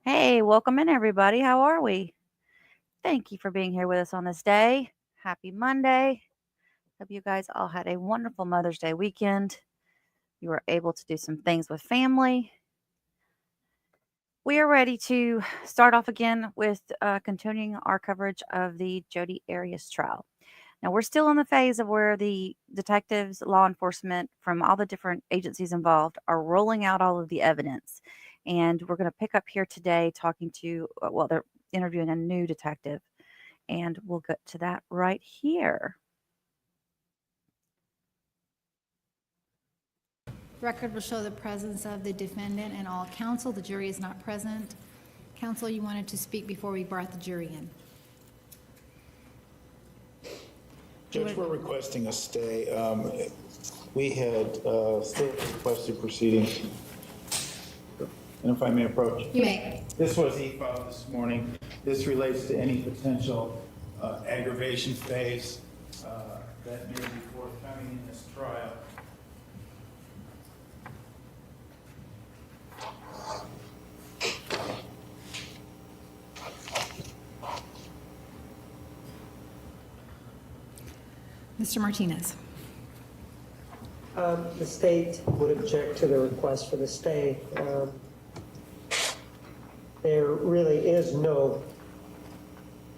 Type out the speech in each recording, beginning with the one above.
Hey, welcome in, everybody. How are we? Thank you for being here with us on this day. Happy Monday. Hope you guys all had a wonderful Mother's Day weekend. You were able to do some things with family. We are ready to start off again with continuing our coverage of the Jodi Arias trial. Now, we're still in the phase of where the detectives, law enforcement from all the different agencies involved are rolling out all of the evidence. And we're going to pick up here today talking to, they're interviewing a new detective. And we'll get to that right here. Record will show the presence of the defendant and all counsel. The jury is not present. Counsel, you wanted to speak before we brought the jury in. Judge, we're requesting a stay. We had state requested proceedings. And if I may approach. You may. This was e-filed this morning. This relates to any potential aggravation phase that may be forthcoming in this trial. Mr. Martinez. The state would object to the request for the stay. There really is no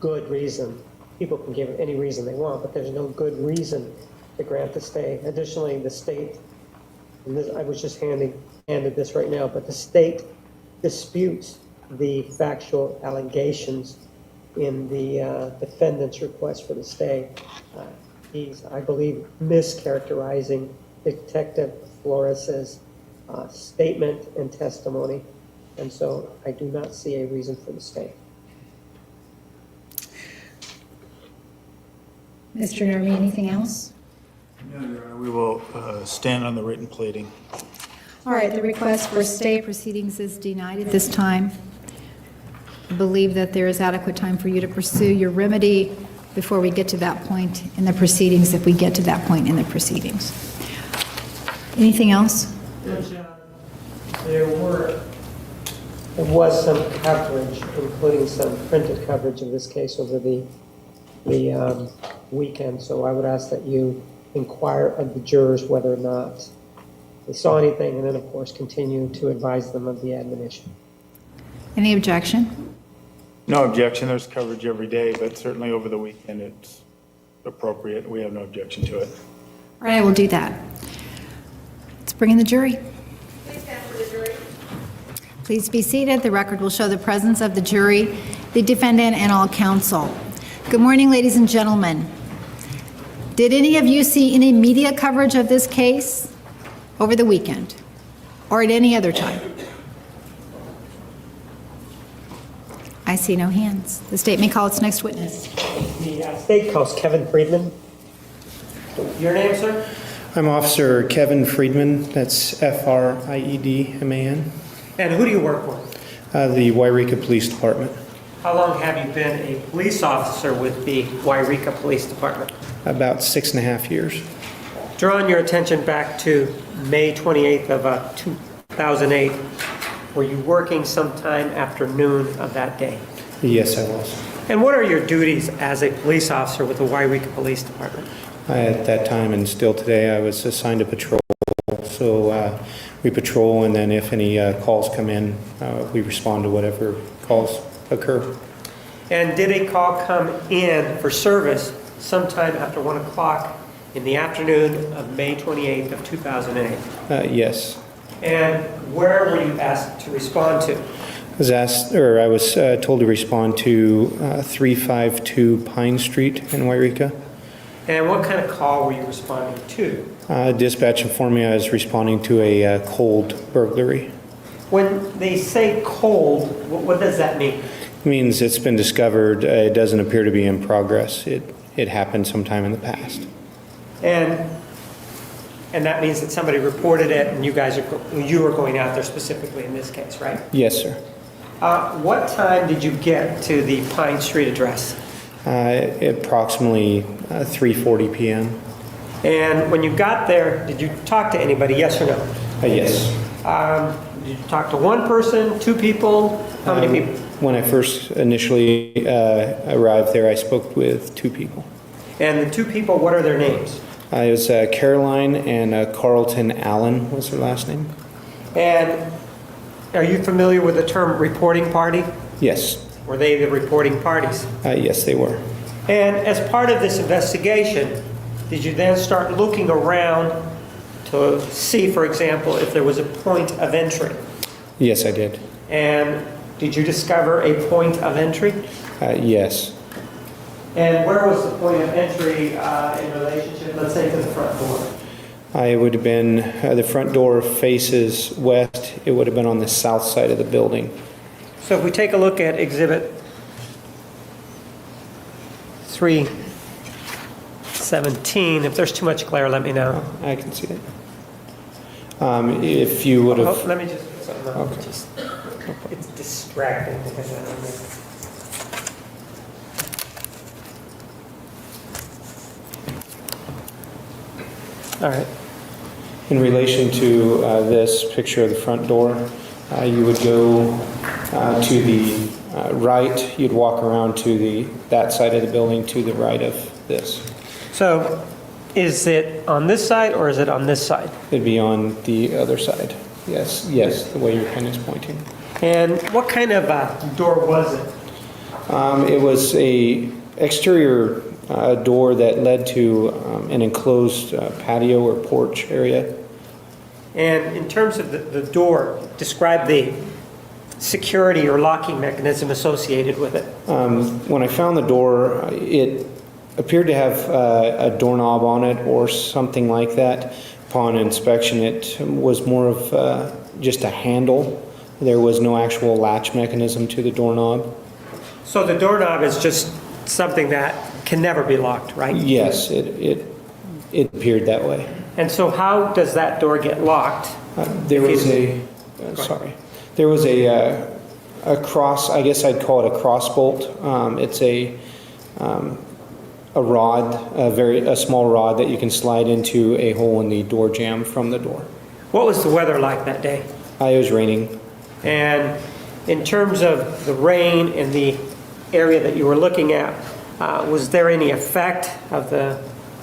good reason. People can give any reason they want, but there's no good reason to grant the stay. Additionally, the state, and this, I was just handed this right now, but the state disputes the factual allegations in the defendant's request for the stay. He's, I believe, mischaracterizing Detective Flores' statement and testimony, and so I do not see a reason for the stay. Mr. Nervi, anything else? No, Your Honor, we will stand on the written pleading. All right, the request for stay proceedings is denied at this time. I believe that there is adequate time for you to pursue your remedy before we get to that point in the proceedings, if we get to that point in the proceedings. Anything else? There was some coverage, including some printed coverage of this case over the weekend, so I would ask that you inquire of the jurors whether or not they saw anything, and then, of course, continue to advise them of the admonition. Any objection? No objection. There's coverage every day, but certainly over the weekend it's appropriate. We have no objection to it. All right, I will do that. Let's bring in the jury. Please stand for the jury. Please be seated. The record will show the presence of the jury, the defendant, and all counsel. Good morning, ladies and gentlemen. Did any of you see any media coverage of this case over the weekend or at any other time? I see no hands. The state may call its next witness. The state calls Kevin Friedman. Your name, sir? I'm Officer Kevin Friedman. That's Friedman. And who do you work for? The Wairika Police Department. How long have you been a police officer with the Wairika Police Department? About 6.5 years. Drawing your attention back to May 28th of 2008, were you working sometime after noon of that day? Yes, I was. And what are your duties as a police officer with the Wairika Police Department? At that time and still today, I was assigned to patrol. So we patrol, and then if any calls come in, we respond to whatever calls occur. And did a call come in for service sometime after 1 o'clock in the afternoon of May 28th of 2008? Yes. And where were you asked to respond to? I was told to respond to 352 Pine Street in Wairika. And what kind of call were you responding to? Dispatch informed me I was responding to a cold burglary. When they say cold, what does that mean? It means it's been discovered. It doesn't appear to be in progress. It happened sometime in the past. And that means that somebody reported it, and you were going out there specifically in this case, right? Yes, sir. What time did you get to the Pine Street address? Approximately 3:40 p.m. And when you got there, did you talk to anybody, yes or no? Yes. Did you talk to one person, two people? How many people? When I first initially arrived there, I spoke with 2 people. And the 2 people, what are their names? It was Caroline and Carlton Allen was her last name. And are you familiar with the term reporting party? Yes. Were they the reporting parties? Yes, they were. And as part of this investigation, did you then start looking around to see, for example, if there was a point of entry? Yes, I did. And did you discover a point of entry? Yes. And where was the point of entry in relationship, let's say, to the front door? It would have been, the front door faces west. It would have been on the south side of the building. So if we take a look at Exhibit 317, if there's too much glare, let me know. I can see it. If you would Oh, have, let me just put something on. Okay. It's distracting because I don't know. All right. in relation to this picture of the front door, you would go to the right, you'd walk around to that side of the building to the right of this. So is it on this side or is it on this side? It'd be on the other side. Yes, yes, the way your pen is pointing. And what kind of door was it? It was a exterior door that led to an enclosed patio or porch area. And in terms of the door, describe the security or locking mechanism associated with it. When I found the door, it appeared to have a doorknob on it or something like that. Upon inspection, it was more of just a handle. There was no actual latch mechanism to the doorknob. So the doorknob is just something that can never be locked, right? Yes, it appeared that way. And so how does that door get locked? There was there was a cross, I guess I'd call it a cross bolt. It's a rod, a small rod that you can slide into a hole in the door jamb from the door. What was the weather like that day? It was raining. And in terms of the rain in the area that you were looking at, was there any effect of the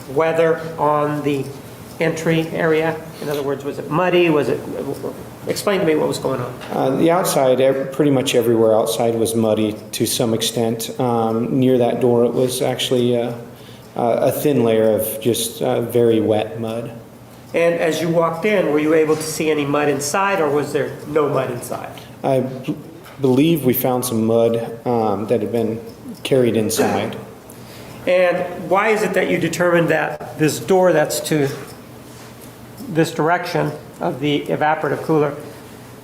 weather on the entry area? In other words, was it muddy? Explain to me what was going on. The outside, pretty much everywhere outside was muddy to some extent. Near that door, it was actually a thin layer of just very wet mud. And as you walked in, were you able to see any mud inside, or was there no mud inside? I believe we found some mud that had been carried inside. And why is it that you determined that this door that's to this direction of the evaporative cooler,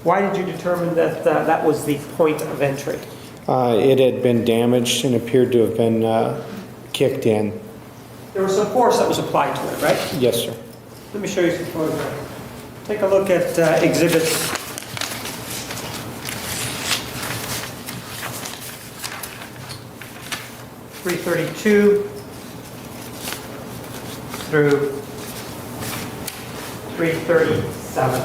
why did you determine that that was the point of entry? It had been damaged and appeared to have been kicked in. There was some force that was applied to it, right? Yes, sir. Let me show you some photographs. Take a look at exhibits 332 through 337.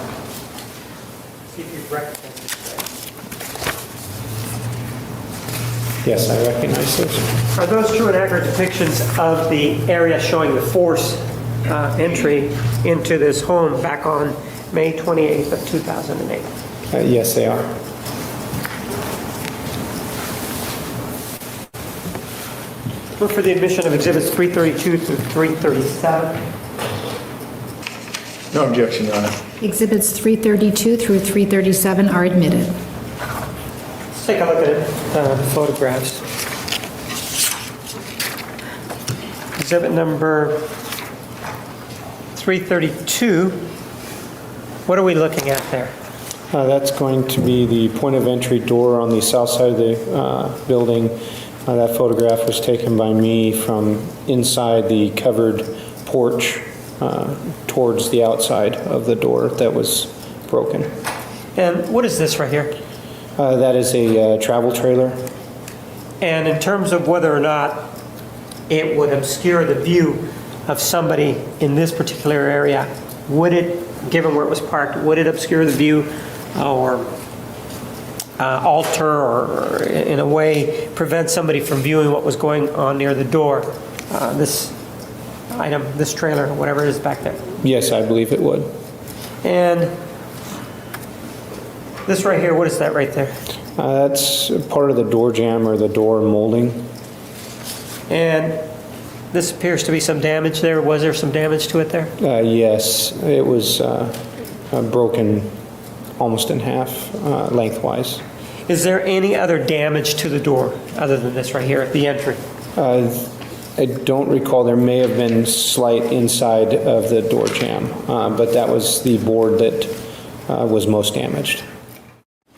See if you recognize this. Yes, I recognize those. Are those true and accurate depictions of the area showing the force entry into this home back on May 28th of 2008? Yes, they are. Look for the admission of exhibits 332 through 337. No objection, Your Honor. Exhibits 332 through 337 are admitted. Let's take a look at the photographs. Exhibit number 332. What are we looking at there? That's going to be the point of entry door on the south side of the building. That photograph was taken by me from inside the covered porch towards the outside of the door that was broken. And what is this right here? That is a travel trailer. And in terms of whether or not it would obscure the view of somebody in this particular area, would it, given where it was parked, would it obscure the view or alter or in a way prevent somebody from viewing what was going on near the door? This item, this trailer, whatever it is back there. Yes, I believe it would. And this right here, what is that right there? That's part of the door jamb or the door molding. And this appears to be some damage there. Was there some damage to it there? Yes, it was broken almost in half lengthwise. Is there any other damage to the door other than this right here at the entry? I don't recall. There may have been slight inside of the door jamb, but that was the board that was most damaged.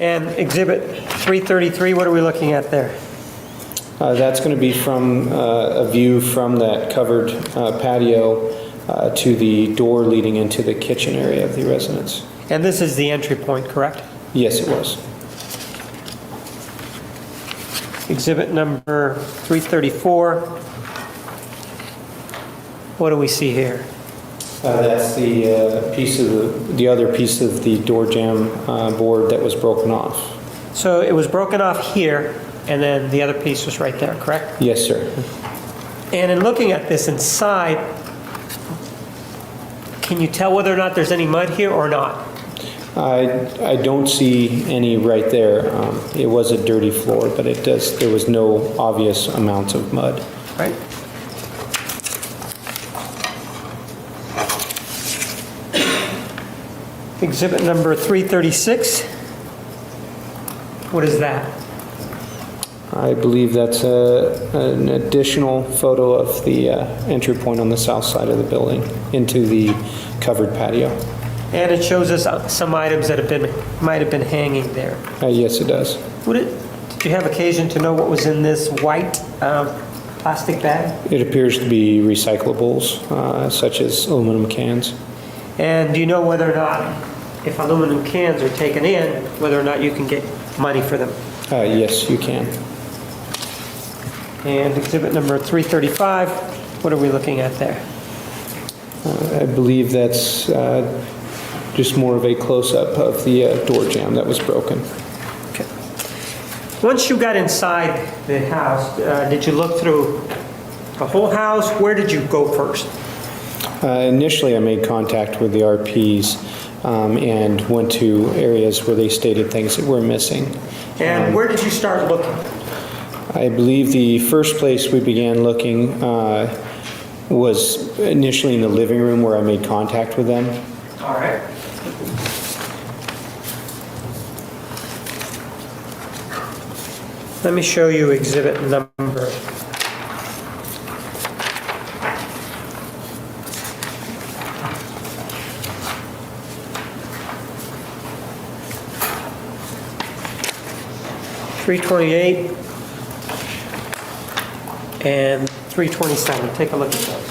And Exhibit 333, what are we looking at there? That's going to be from a view from that covered patio to the door leading into the kitchen area of the residence. And this is the entry point, correct? Yes, it was. Exhibit number 334. What do we see here? That's the piece of the other piece of the door jamb board that was broken off. So it was broken off here, and then the other piece was right there, correct? Yes, sir. And in looking at this inside, can you tell whether or not there's any mud here or not? I don't see any right there. It was a dirty floor, but there was no obvious amounts of mud. Right? Exhibit number 336. What is that? I believe that's an additional photo of the entry point on the south side of the building into the covered patio. And it shows us some items that might have been hanging there. Yes, it does. Did you have occasion to know what was in this white plastic bag? It appears to be recyclables, such as aluminum cans. And do you know whether or not, if aluminum cans are taken in, whether or not you can get money for them? Yes, you can. And exhibit number 335, what are we looking at there? I believe that's just more of a close-up of the door jamb that was broken. Okay. Once you got inside the house, did you look through the whole house? Where did you go first? Initially, I made contact with the RPs and went to areas where they stated things that were missing. And where did you start looking? I believe the first place we began looking was initially in the living room where I made contact with them. All right. Let me show you exhibit number. .328 and 327. Take a look at those.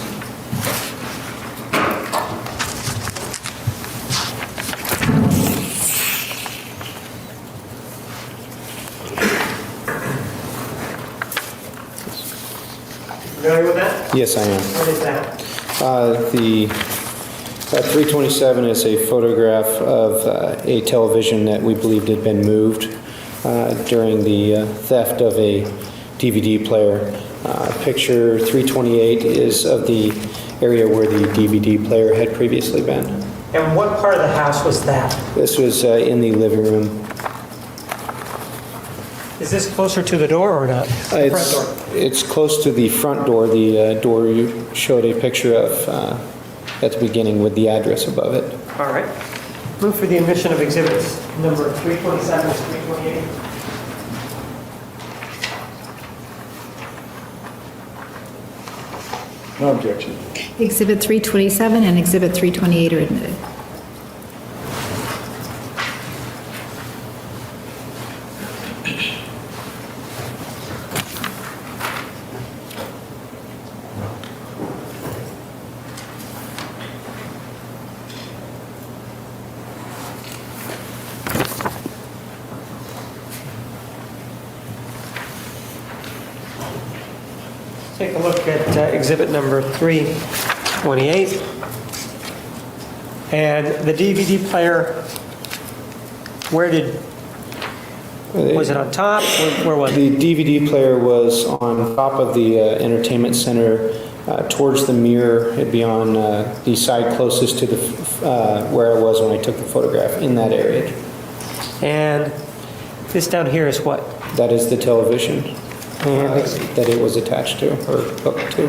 Familiar with that? Yes, I am. What is that? The 327 is a photograph of a television that we believed had been moved during the theft of a DVD player. Picture 328 is of the area where the DVD player had previously been. And what part of the house was that? This was in the living room. Is this closer to the door or not? The front door. It's close to the front door, the door you showed a picture of at the beginning with the address above it. All right. Move for the admission of exhibits number 327 and 328. No objection. Exhibit 327 and Exhibit 328 are admitted. Take a look at exhibit number 328. And the DVD player, was it on top? Where was it? The DVD player was on top of the entertainment center towards the mirror. It'd be on the side closest to the where I was when I took the photograph, in that area. And this down here is what? That is the television that it was attached to or hooked to.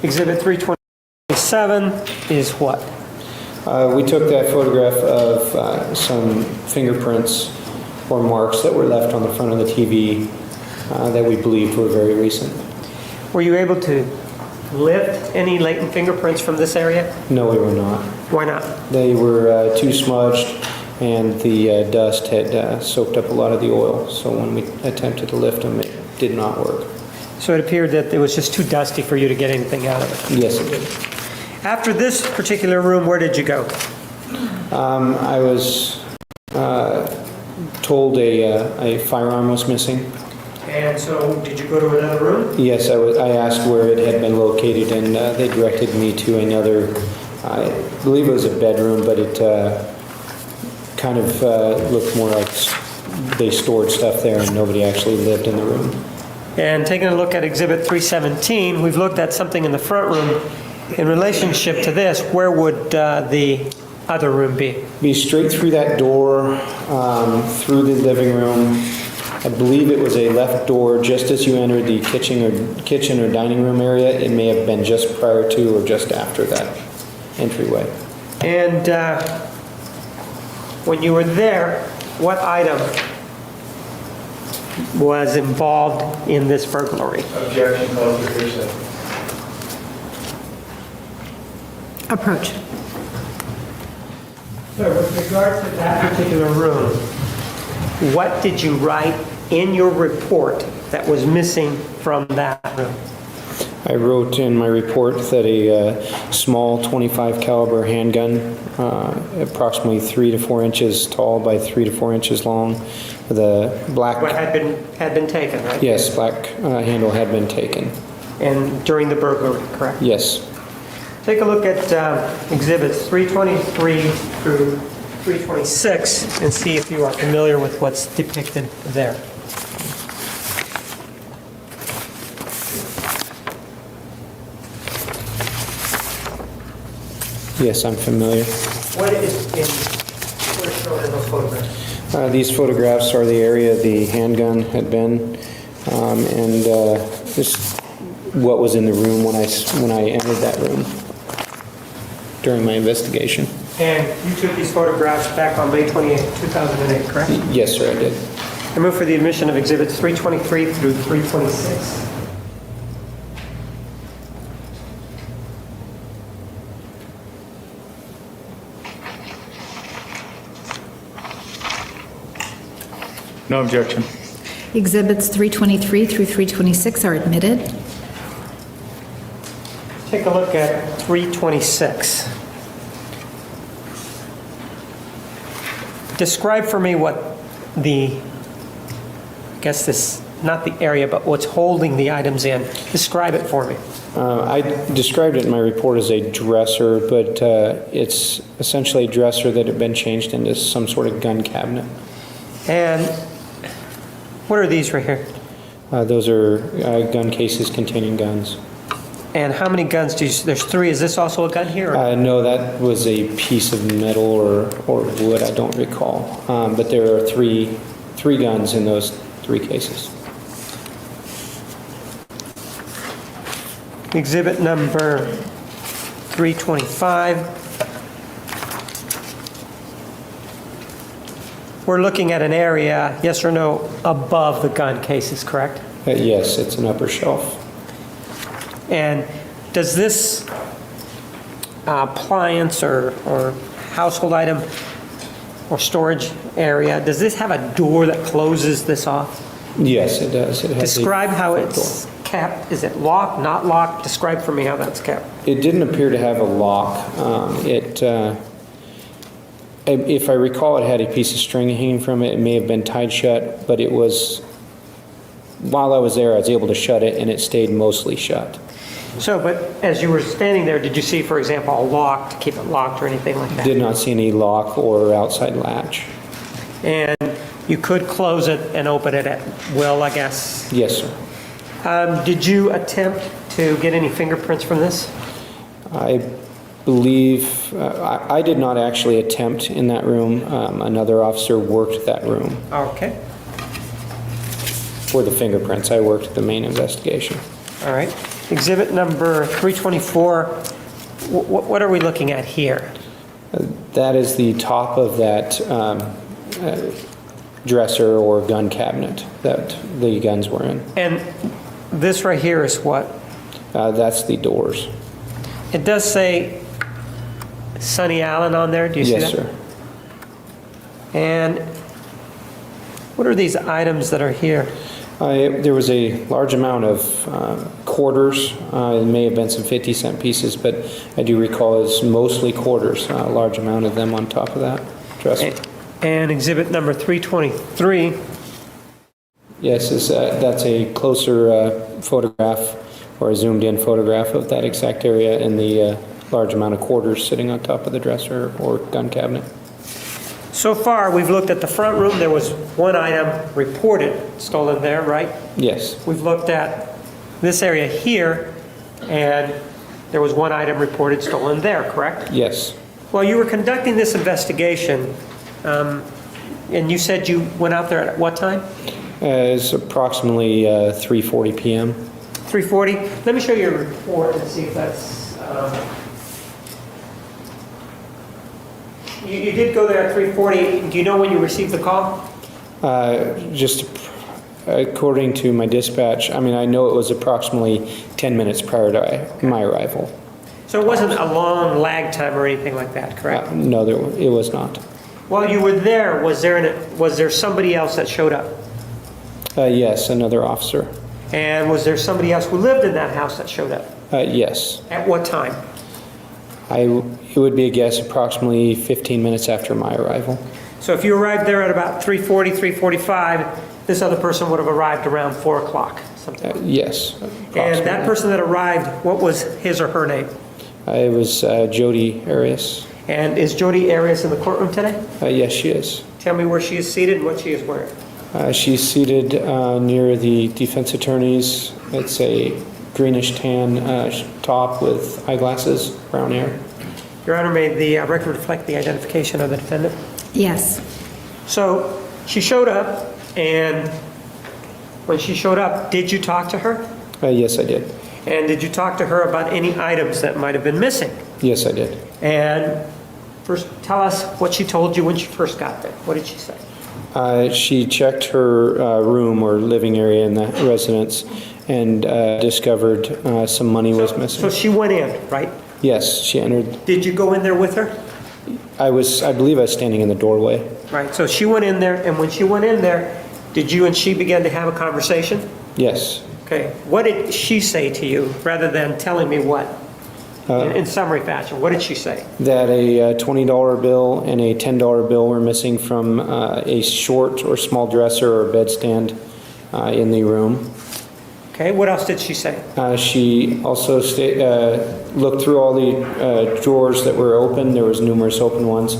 Exhibit 327 is what? We took that photograph of some fingerprints or marks that were left on the front of the TV that we believed were very recent. Were you able to lift any latent fingerprints from this area? No, we were not. Why not? They were too smudged, and the dust had soaked up a lot of the oil. So when we attempted to lift them, it did not work. So it appeared that it was just too dusty for you to get anything out of it. Yes, it did. After this particular room, where did you go? I was told a firearm was missing. And so did you go to another room? Yes, I asked where it had been located, and they directed me to another, I believe it was a bedroom, but it kind of looked more like they stored stuff there and nobody actually lived in the room. And taking a look at Exhibit 317, we've looked at something in the front room. In relationship to this, where would the other room be? Be straight through that door, through the living room. I believe it was a left door just as you entered the kitchen or dining room area. It may have been just prior to or just after that entryway. And when you were there, what item was involved in this burglary? Objection, called for hearsay. Approach. So with regard to that particular room, what did you write in your report that was missing from that room? I wrote in my report that a small .25 caliber handgun, approximately 3 to 4 inches tall by 3 to 4 inches long, the black. What had been taken, right? Yes, black handle had been taken. And during the burglary, correct? Yes. Take a look at exhibits 323 through 326 and see if you are familiar with what's depicted there. Yes, I'm familiar. What is shown in those photographs? These photographs are the area the handgun had been, and just what was in the room when I entered that room during my investigation. And you took these photographs back on May 28, 2008, correct? Yes, sir, I did. I move for the admission of exhibits 323 through 326. No objection. Exhibits 323 through 326 are admitted. Take a look at 326. Describe for me what I guess this, not the area, but what's holding the items in. Describe it for me. I described it in my report as a dresser, but it's essentially a dresser that had been changed into some sort of gun cabinet. And what are these right here? Those are gun cases containing guns. And how many guns do you, there's 3. Is this also a gun here? No, that was a piece of metal or wood, I don't recall. But there are three guns in those 3 cases. Exhibit number 325. We're looking at an area, yes or no, above the gun cases, correct? Yes, it's an upper shelf. And does this appliance or household item or storage area, does this have a door that closes this off? Yes, it does. It has Describe how front it's kept. Is it locked, not locked? Describe for me how that's kept. It didn't appear to have a lock. If I recall, it had a piece of string hanging from it. It may have been tied shut, but it was, while I was there, I was able to shut it, and it stayed mostly shut. So, but as you were standing there, did you see, for example, a lock to keep it locked or anything like that? Did not see any lock or outside latch. And you could close it and open it at will, I guess? Yes, sir. Did you attempt to get any fingerprints from this? I believe, I did not actually attempt in that room. Another officer worked that room Okay, for the fingerprints. I worked the main investigation. all right. Exhibit number 324, what are we looking at here? That is the top of that dresser or gun cabinet that the guns were in. And this right here is what? That's the doors. It does say Sonny Allen on there, do you see that? Yes, sir. And what are these items that are here? There was a large amount of quarters. It may have been some 50-cent pieces, but I do recall it's mostly quarters, a large amount of them on top of that dresser. And exhibit number 323, Yes, that's a closer photograph or a zoomed-in photograph of that exact area and the large amount of quarters sitting on top of the dresser or gun cabinet. so far, we've looked at the front room, there was one item reported stolen there, right? Yes, We've looked at this area here, and there was one item reported stolen there, correct? yes. While you were conducting this investigation, and you said you went out there at what time? It's approximately 3:40 p.m. 3:40? Let me show you a report and see if that's... You did go there at 3:40. Do you know when you received the call? Just according to my dispatch, I mean, I know it was approximately 10 minutes prior to my arrival. So it wasn't a long lag time or anything like that, correct? No, it was not. While you were there, was there somebody else that showed up? Yes, another officer. And was there somebody else who lived in that house that showed up? Yes. At what time? It would be a guess approximately 15 minutes after my arrival. So if you arrived there at about 3:40, 3:45, this other person would have arrived around 4 o'clock, something. Yes. And that person that arrived, what was his or her name? It was Jodi Arias. And is Jodi Arias in the courtroom today? Yes, she is. Tell me where she is seated and what she is wearing. She's seated near the defense attorneys. It's a greenish tan top with eyeglasses, brown hair. Your Honor, may the record reflect the identification of the defendant? Yes. So she showed up, and when she showed up, did you talk to her? Yes, I did. And did you talk to her about any items that might have been missing? Yes, I did. And first, tell us what she told you when she first got there. What did she say? She checked her room or living area in the residence and discovered some money was missing. So she went in, right? Yes, she entered. Did you go in there with her? I believe I was standing in the doorway. Right, so she went in there, and when she went in there, did you and she begin to have a conversation? Yes. Okay, what did she say to you, rather than telling me what? In summary fashion, what did she say? That a $20 bill and a $10 bill were missing from a short or small dresser or bedstand in the room. Okay, what else did she say? She also looked through all the drawers that were open. There was numerous open ones.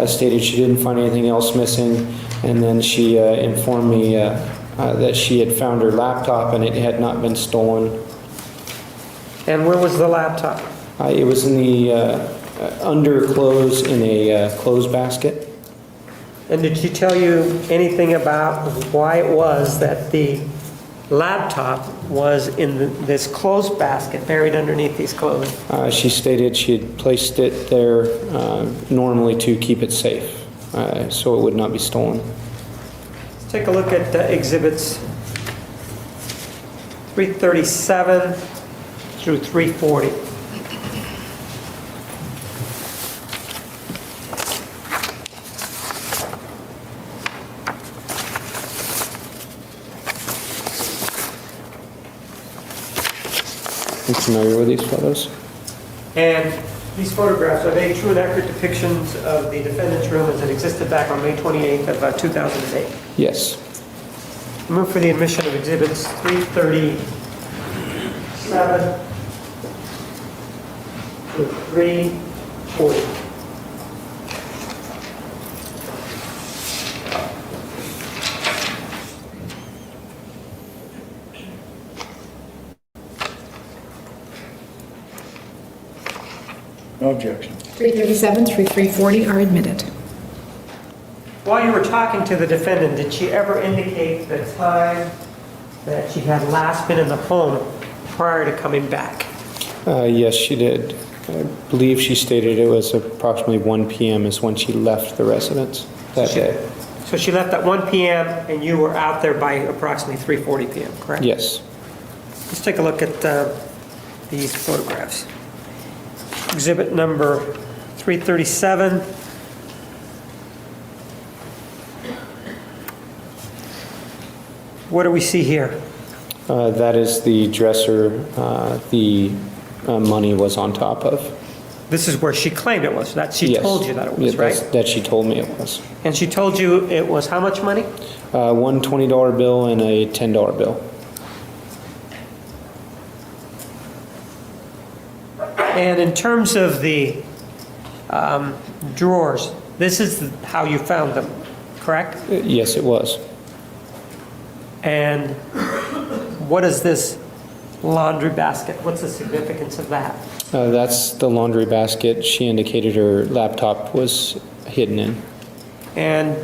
Stated she didn't find anything else missing, and then she informed me that she had found her laptop and it had not been stolen. And where was the laptop? It was in the underclothes in a clothes basket. And did she tell you anything about why it was that the laptop was in this clothes basket buried underneath these clothes? She stated she had placed it there normally to keep it safe, so it would not be stolen. Let's take a look at exhibits 337 through 340. I'm familiar with these photos. And these photographs, are they true and accurate depictions of the defendant's room as it existed back on May 28th of 2008? Yes. Move for the admission of exhibits 337 to 340. No objection. 337 through 340 are admitted. While you were talking to the defendant, did she ever indicate the time that she had last been in the home prior to coming back? Yes, she did. I believe she stated it was approximately 1 p.m. is when she left the residence that day. So she left at 1 p.m. and you were out there by approximately 3:40 p.m., correct? Yes. Let's take a look at these photographs. Exhibit number 337. What do we see here? That is the dresser the money was on top of. This is where she claimed it was, that she Yes. told you that it was, Yeah, right? that she told me it was. And she told you it was how much money? One $20 bill and a $10 bill. And in terms of the drawers, this is how you found them, correct? Yes, it was. And what is this laundry basket? What's the significance of that? That's the laundry basket she indicated her laptop was hidden in. And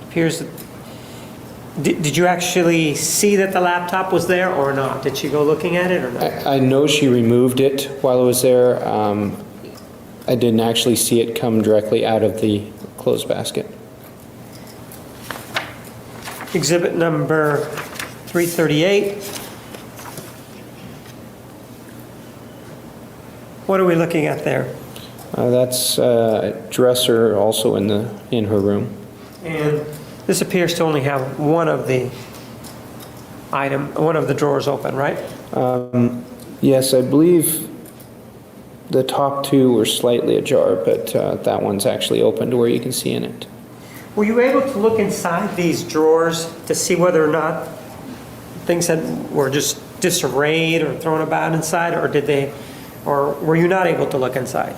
appears that, did you actually see that the laptop was there or not? Did she go looking at it or not? I know she removed it while it was there. I didn't actually see it come directly out of the clothes basket. Exhibit number 338. What are we looking at there? That's a dresser also in her room. And this appears to only have one of the drawers open, right? Yes, I believe the top two were slightly ajar, but that one's actually open to where you can see in it. Were you able to look inside these drawers to see whether or not things were just disarrayed or thrown about inside, or were you not able to look inside?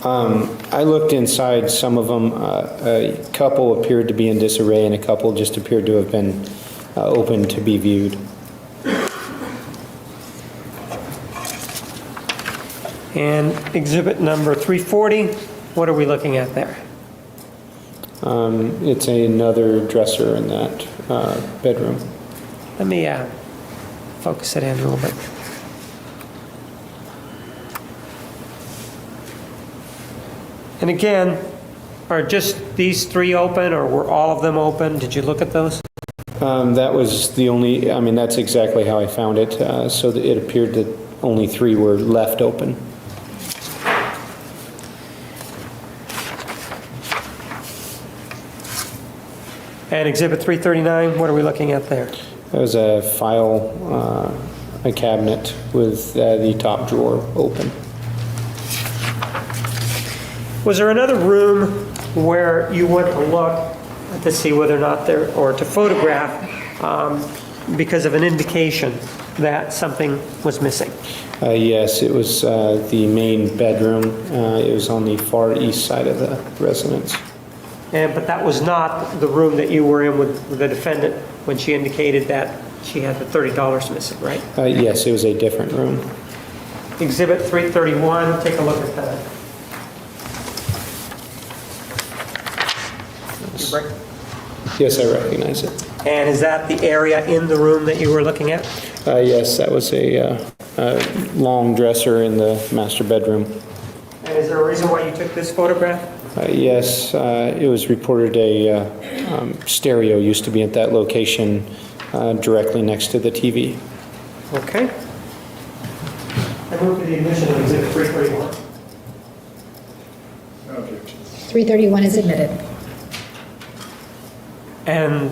I looked inside some of them. A couple appeared to be in disarray, and a couple just appeared to have been open to be viewed. And exhibit number 340, what are we looking at there? It's another dresser in that bedroom. Let me focus it in a little bit. And again, are just these three open, or were all of them open? Did you look at those? That was the only, I mean, that's exactly how I found it. So that it appeared that only three were left open. And exhibit 339, what are we looking at there? There was a file, a cabinet with the top drawer open. Was there another room where you went to look to see whether or not there, or to photograph because of an indication that something was missing? Yes, it was the main bedroom. It was on the far east side of the residence. But that was not the room that you were in with the defendant when she indicated that she had the $30 missing, right? Yes, it was a different room. Exhibit 331, take a look at that. Yes, I recognize it. And is that the area in the room that you were looking at? Yes, that was a long dresser in the master bedroom. And is there a reason why you took this photograph? Yes, it was reported a stereo used to be at that location directly next to the TV. Okay. I move to the admission of exhibit 331. No objection. 331 is admitted. And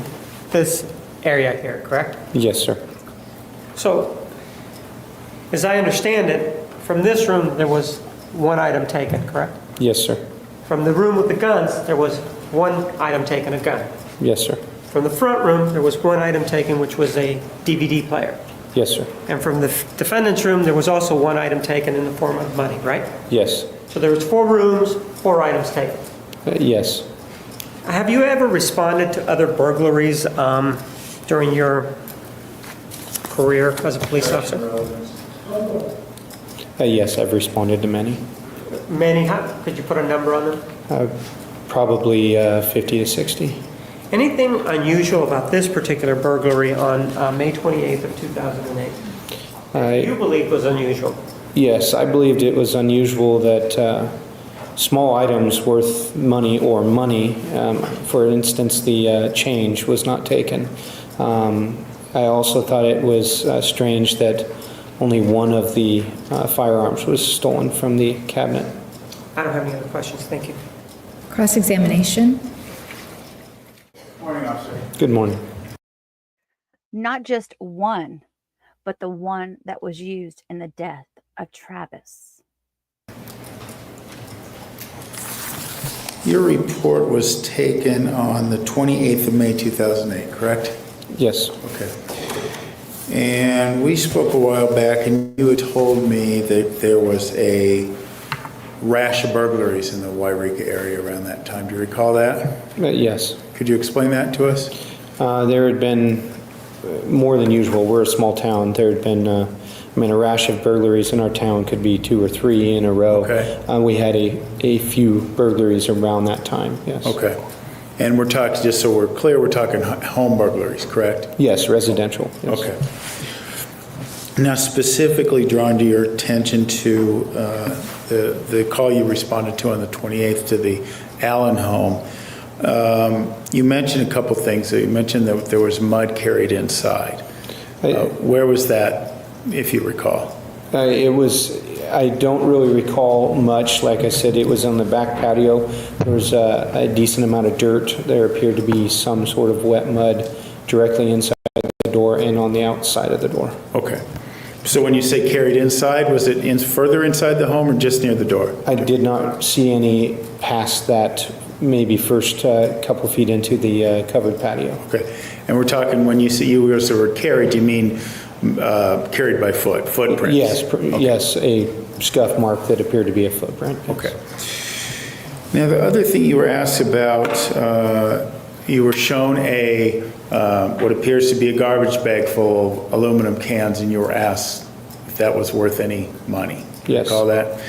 this area here, correct? Yes, sir. So, as I understand it, from this room, there was one item taken, correct? Yes, sir. From the room with the guns, there was one item taken, a gun. Yes, sir. From the front room, there was one item taken, which was a DVD player. Yes, sir. And from the defendant's room, there was also one item taken in the form of money, right? Yes. So there was 4 rooms, 4 items taken. Yes. Have you ever responded to other burglaries during your career as a police officer? Yes, I've responded to many. Many? Could you put a number on them? Probably 50 to 60. Anything unusual about this particular burglary on May 28th of 2008? You believe was unusual? Yes, I believed it was unusual that small items worth money or money, for instance, the change was not taken. I also thought it was strange that only one of the firearms was stolen from the cabinet. I don't have any other questions. Thank you. Cross-examination. Morning, officer. Good morning. Not just one, but the one that was used in the death of Travis. Your report was taken on the 28th of May, 2008, correct? Yes. Okay. And we spoke a while back, and you had told me that there was a rash of burglaries in the Wairika area around that time. Do you recall that? Yes. Could you explain that to us? There had been more than usual. We're a small town. There had been, a rash of burglaries in our town could be 2 or 3 in a row. Okay. We had a few burglaries around that time, yes. Okay. And we're talking, just so we're clear, we're talking home burglaries, correct? Yes, residential. Yes. Okay. Now, specifically drawn to your attention to the call you responded to on the 28th to the Allen home, you mentioned a couple things. You mentioned that there was mud carried inside. Where was that, if you recall? I don't really recall much. Like I said, it was on the back patio. There was a decent amount of dirt. There appeared to be some sort of wet mud directly inside the door and on the outside of the door. Okay. So when you say carried inside, was it further inside the home or just near the door? I did not see any past that, maybe first couple feet into the covered patio. Okay. And we're talking, when you see you use the word carried, do you mean carried by footprints? Yes, Okay. yes, a scuff mark that appeared to be a footprint. Yes. Okay. Now, the other thing you were asked about, you were shown what appears to be a garbage bag full of aluminum cans, and you were asked if that was worth any money. Yes. Recall that?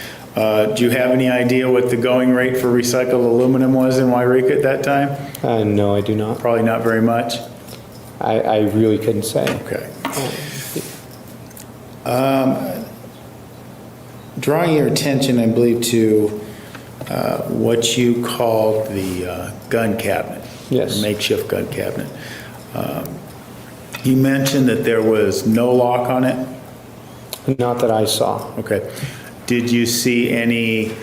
Do you have any idea what the going rate for recycled aluminum was in Wairika at that time? No, I do not. Probably not very much. I really couldn't say. Okay. Drawing your attention, I believe, to what you called the gun cabinet. Yes. Or makeshift gun cabinet. You mentioned that there was no lock on it? Not that I saw. Okay. Did you see any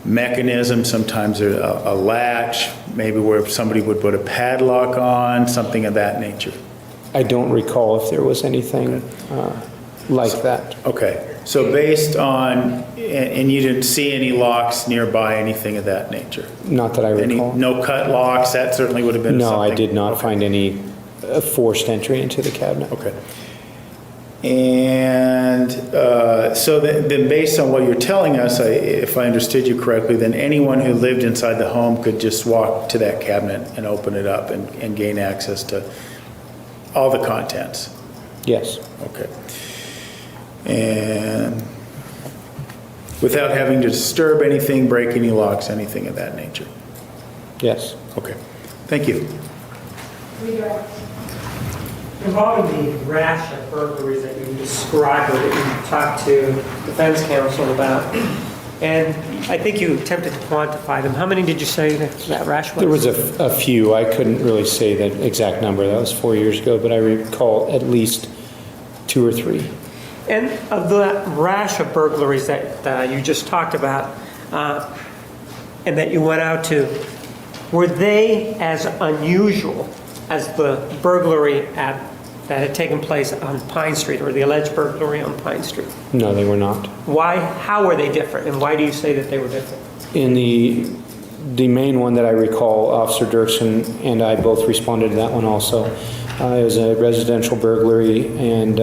mechanism, sometimes a latch, maybe where somebody would put a padlock on, something of that nature? I don't recall if there was anything like that. Okay. So based on, and you didn't see any locks nearby, anything of that nature? Not that I recall. No cut locks? That certainly would have been something. No, I did not find any forced entry into the cabinet. Okay. And so then based on what you're telling us, if I understood you correctly, then anyone who lived inside the home could just walk to that cabinet and open it up and gain access to all the contents? Yes. Okay. And without having to disturb anything, break any locks, anything of that nature? Yes. Okay. Thank you. Involving the rash of burglaries that you described or that you talked to defense counsel about, and I think you attempted to quantify them. How many did you say that rash was? There was a few. I couldn't really say the exact number. That was 4 years ago, but I recall at least 2 or 3. And of the rash of burglaries that you just talked about and that you went out to, were they as unusual as the burglary that had taken place on Pine Street, or the alleged burglary on Pine Street? No, they were not. Why? How were they different, and why do you say that they were different? In the main one that I recall, Officer Dirksen and I both responded to that one also. It was a residential burglary, and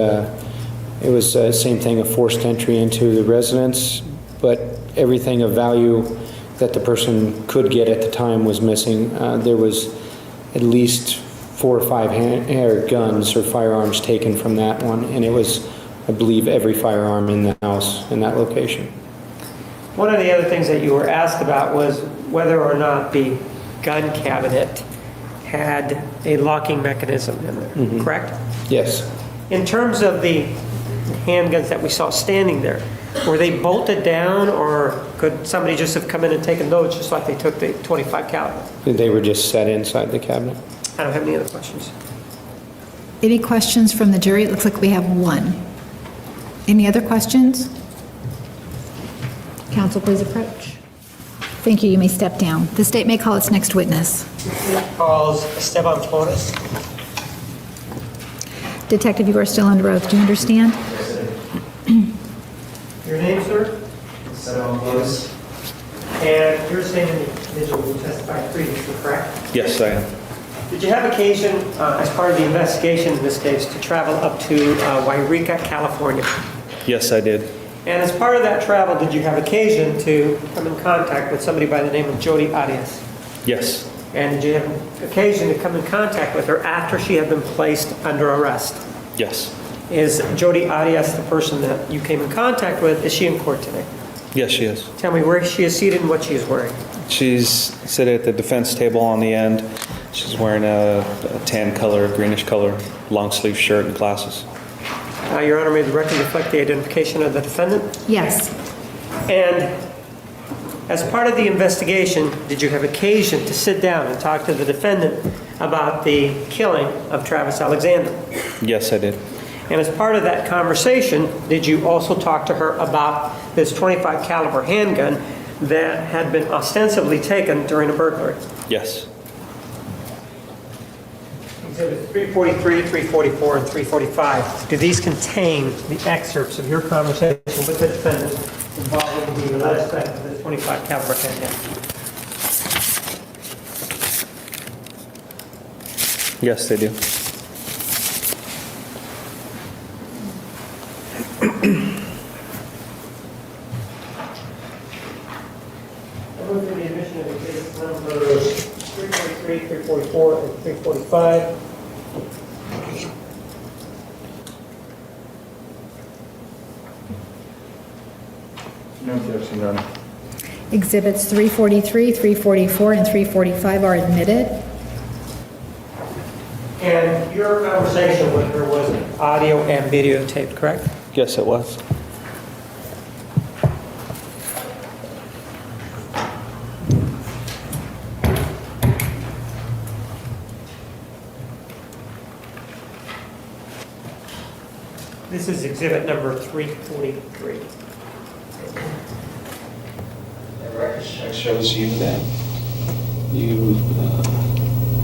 It was same thing, a forced entry into the residence, but everything of value that the person could get at the time was missing. There was at least 4 or 5 guns or firearms taken from that one, and it was, I believe, every firearm in the house in that location. One of the other things that you were asked about was whether or not the gun cabinet had a locking mechanism in there, correct? Yes. In terms of the handguns that we saw standing there, were they bolted down, or could somebody just have come in and taken those just like they took the .25 caliber? They were just set inside the cabinet. I don't have any other questions. Any questions from the jury? It looks like we have one. Any other questions? Counsel, please approach. Thank you. You may step down. The state may call its next witness. Calls Esteban Flores. Detective, you are still under oath. Do you understand? Your name, sir? Esteban Flores. And you're saying the individual who testified previously, correct? Yes, I am. Did you have occasion, as part of the investigation in this case, to travel up to Wairika, California? Yes, I did. And as part of that travel, did you have occasion to come in contact with somebody by the name of Jodi Arias? Yes. And did you have occasion to come in contact with her after she had been placed under arrest? Yes. Is Jodi Arias the person that you came in contact with? Is she in court today? Yes, she is. Tell me where she is seated and what she is wearing. She's sitting at the defense table on the end. She's wearing a tan color, greenish color, long sleeve shirt and glasses. Your Honor, may the record reflect the identification of the defendant? Yes. And as part of the investigation, did you have occasion to sit down and talk to the defendant about the killing of Travis Alexander? Yes, I did. And as part of that conversation, did you also talk to her about this .25 caliber handgun that had been ostensibly taken during a burglary? Yes. Exhibits 343, 344, and 345. Do these contain the excerpts of your conversation with the defendant involving the alleged theft of the .25 caliber handgun? Yes, they do. I move for the admission of exhibits numbers 343, 344, and 345. No objection, Your Honor. Exhibits 343, 344, and 345 are admitted. And your conversation with her was audio and videotaped, correct? Yes, it was. This is exhibit number 343. The record check shows you that you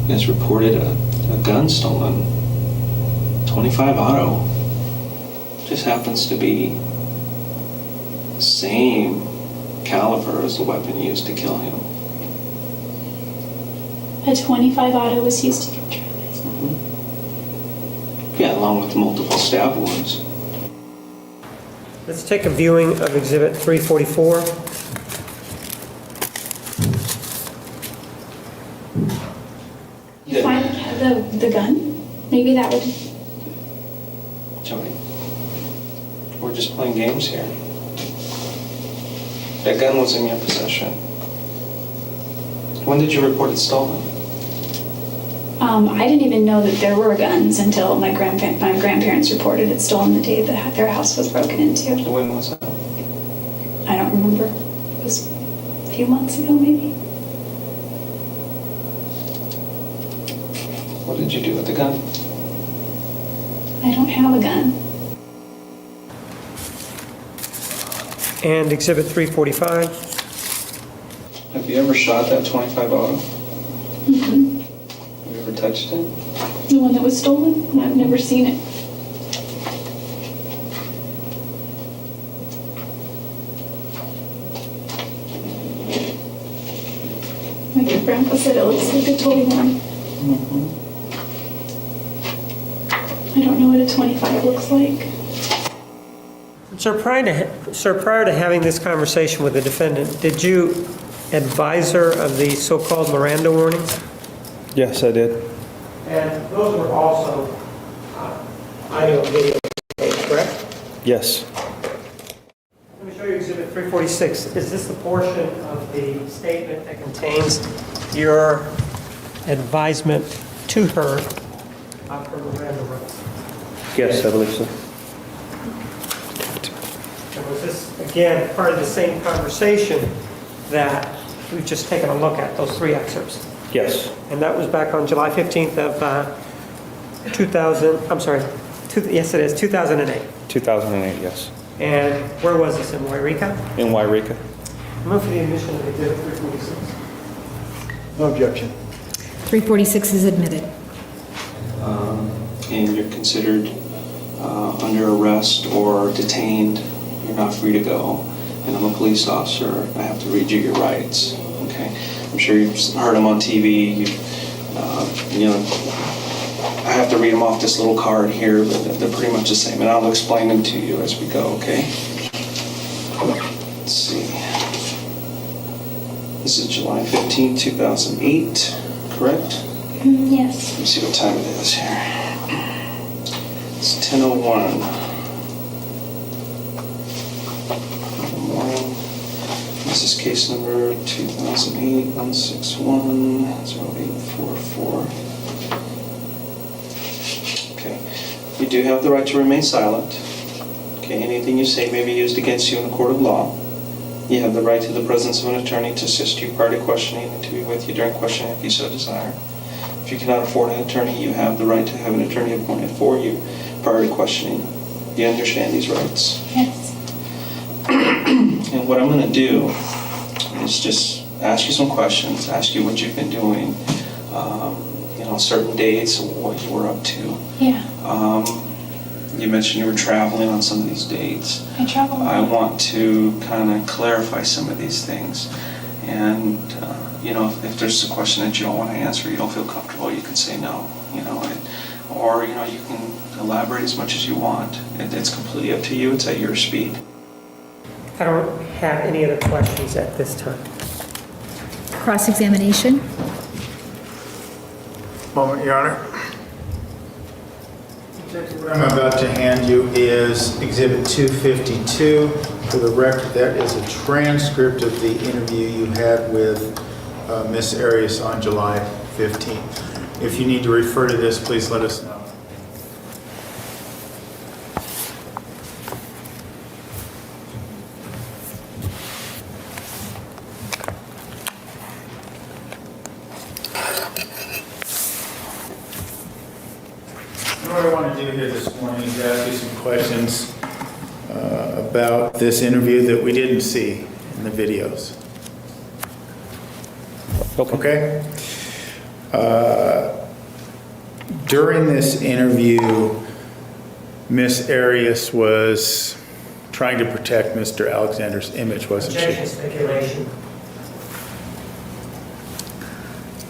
guys reported a gun stolen. 25 auto. Just happens to be the same caliber as the weapon used to kill him. A .25 auto was used to kill Travis. Yeah, along with multiple stab wounds. Let's take a viewing of exhibit 344. You find the gun? Maybe that would... Jody, we're just playing games here. That gun was in your possession. When did you report it stolen? I didn't even know that there were guns until my grandparents reported it stolen the day that their house was broken into. When was that? I don't remember. It was a few months ago, maybe. What did you do with the gun? I don't have a gun. And exhibit 345. Have you ever shot that 25 auto? Mm-hmm. Have you ever touched it? The one that was stolen? I've never seen it. My grandpa said it looks like a toy one. I don't know what a .25 looks like. Sir, prior to having this conversation with the defendant, did you advise her of the so-called Miranda warnings? Yes, I did. And those were also audio and video, correct? Yes. Let me show you Exhibit 346. Is this the portion of the statement that contains your advisement to her of her Miranda rights? Yes, I believe so. And was this, again, part of the same conversation that we've just taken a look at, those 3 excerpts? Yes. And that was back on July 15th of 2000, I'm sorry, yes it is, 2008. 2008, yes. And where was this, in Wairika? In Wairika. Move for the admission of Exhibit 346. No objection. 346 is admitted. And you're considered under arrest or detained, you're not free to go. And I'm a police officer, I have to read you your rights, okay? I'm sure you've heard them on TV, you know, I have to read them off this little card here, but they're pretty much the same, and I'll explain them to you as we go, okay? Let's see. This is July 15, 2008, correct? Yes. Let me see what time it is here. It's 10:01. Morning. This is case number 2008-161-0844. Okay. You do have the right to remain silent. Okay. Anything you say may be used against you in a court of law. You have the right to the presence of an attorney to assist you prior to questioning and to be with you during questioning if you so desire. If you cannot afford an attorney, you have the right to have an attorney appointed for you prior to questioning. Do you understand these rights? Yes. And what I'm going to do is just ask you some questions, ask you what you've been doing, you know, certain dates, what you were up to. Yeah. You mentioned you were traveling on some of these dates. I travel. I want to kind of clarify some of these things. And, you know, if there's a question that you don't want to answer, you don't feel comfortable, you can say no, you know, or, you know, you can elaborate as much as you want. It's completely up to you. It's at your speed. I don't have any other questions at this time. Cross-examination. Moment, Your Honor. What I'm about to hand you is Exhibit 252. For the record, that is a transcript of the interview you had with Ms. Arias on July 15th. If you need to refer to this, please let us know. What I want to do here this morning is ask you some questions about this interview that we didn't see in the videos. Okay? During this interview, Ms. Arias was trying to protect Mr. Alexander's image, wasn't she? Objection, speculation.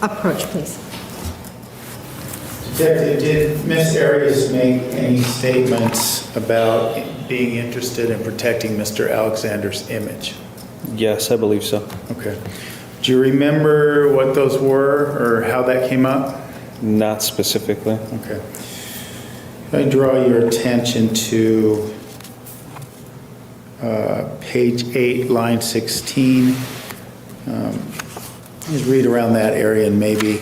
Approach, please. Detective, did Ms. Arias make any statements about being interested in protecting Mr. Alexander's image? Yes, I believe so. Okay. Do you remember what those were or how that came up? Not specifically. Okay. I draw your attention to page 8, line 16. Just read around that area and maybe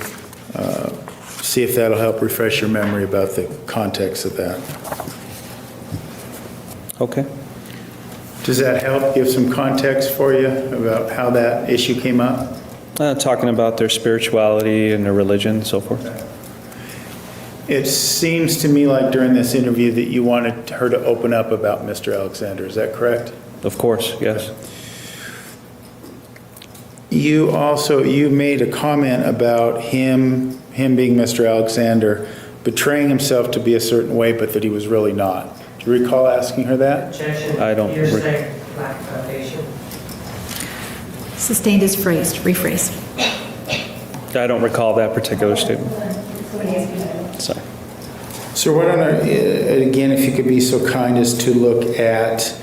see if that'll help refresh your memory about the context of that. Okay. Does that help give some context for you about how that issue came up? Talking about their spirituality and their religion and so forth. It seems to me like during this interview that you wanted her to open up about Mr. Alexander. Is that correct? Of course, yes. You made a comment about him being Mr. Alexander, betraying himself to be a certain way, but that he was really not. Do you recall asking her that? Objection. I don't Hearsay, lack of foundation. Sustained is phrased. Rephrase. I don't recall that particular statement. Sorry. So why don't I, again, if you could be so kind as to look at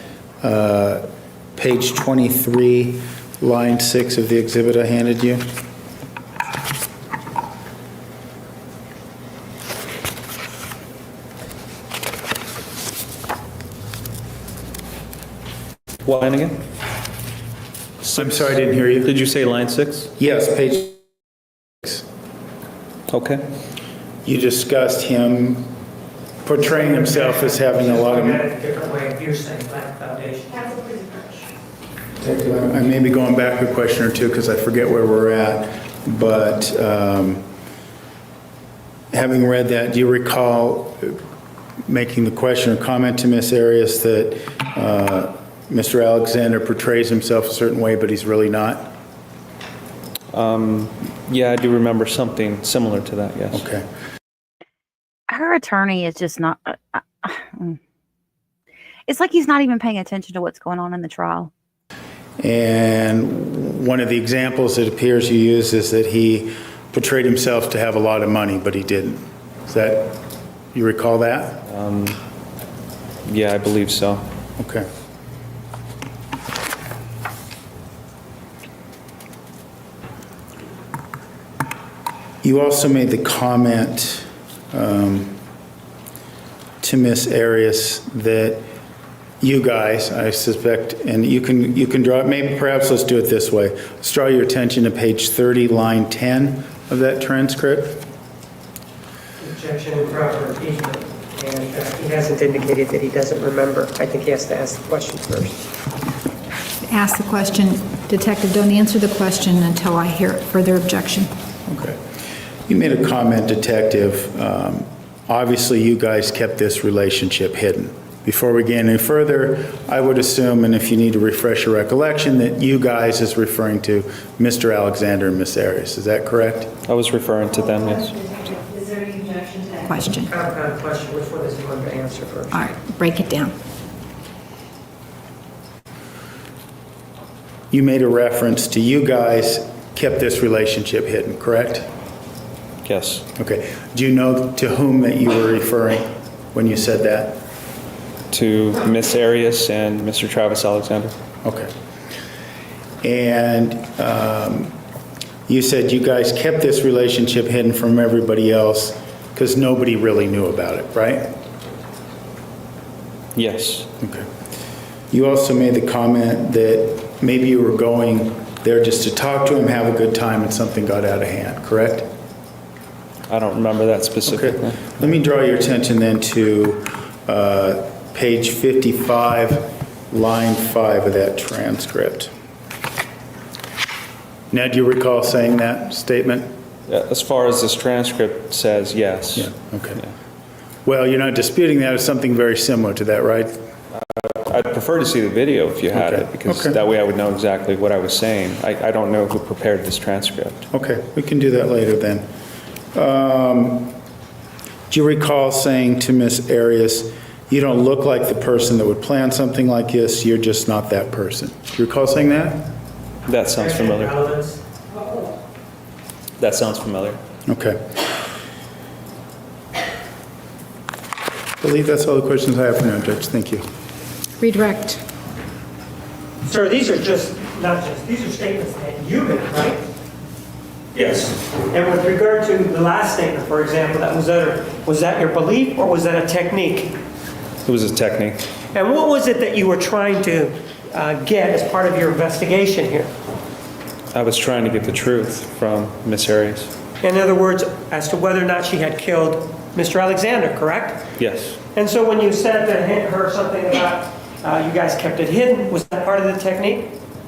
page 23, line 6 of the exhibit I handed you. What line again? I'm sorry, I didn't hear you. Did you say line 6? Yes, page 6. Okay. You discussed him portraying himself as having a lot of... A different way of using that foundation. I may be going back a question or two because I forget where we're at, but having read that, do you recall making the question or comment to Ms. Arias that Mr. Alexander portrays himself a certain way, but he's really not? Yeah, I do remember something similar to that, yes. Okay. Her attorney is just not. It's like he's not even paying attention to what's going on in the trial. And one of the examples it appears you use is that he portrayed himself to have a lot of money, but he didn't. Is that, you recall that? Yeah, I believe so. Okay. You also made the comment to Ms. Arias that you guys, I suspect, and you can draw, maybe perhaps let's do it this way. Let's draw your attention to page 30, line 10 of that transcript. Objection and proper impeachment. And he hasn't indicated that he doesn't remember. I think he has to ask the question first. Ask the question. Detective, don't answer the question until I hear further objection. Okay. You made a comment, Detective. Obviously, you guys kept this relationship hidden. Before we get any further, I would assume, and if you need to refresh your recollection, that you guys is referring to Mr. Alexander and Ms. Arias. Is that correct? I was referring to them, yes. Is there any objection to that? Question. Kind of question, which one is he going to answer first? All right, break it down. You made a reference to you guys kept this relationship hidden, correct? Yes. Okay. Do you know to whom that you were referring when you said that? To Miss Arias and Mr. Travis Alexander. Okay. And you said you guys kept this relationship hidden from everybody else because nobody really knew about it, right? Yes. Okay. You also made the comment that maybe you were going there just to talk to him, have a good time, and something got out of hand, correct? I don't remember that specifically. Okay. Let me draw your attention then to page 55, line 5 of that transcript. Now, do you recall saying that statement? As far as this transcript says, yes. Yeah, okay. Well, you're not disputing that. It's something very similar to that, right? I'd prefer to see the video if you had Okay. it, because Okay. that way I would know exactly what I was saying. I don't know who prepared this transcript. Okay, we can do that later then. Do you recall saying to Ms. Arias, you don't look like the person that would plan something like this, you're just not that person? Do you recall saying that? That sounds familiar. Relevance. That sounds familiar. Okay. I believe that's all the questions I have for now, Judge. Thank you. Redirect. Sir, these are these are statements that you made, right? Yes. And with regard to the last statement, for example, was that your belief or was that a technique? It was a technique. And what was it that you were trying to get as part of your investigation here? I was trying to get the truth from Miss Arias. In other words, as to whether or not she had killed Mr. Alexander, correct? Yes. And so when you said to her something about you guys kept it hidden, was that part of the technique?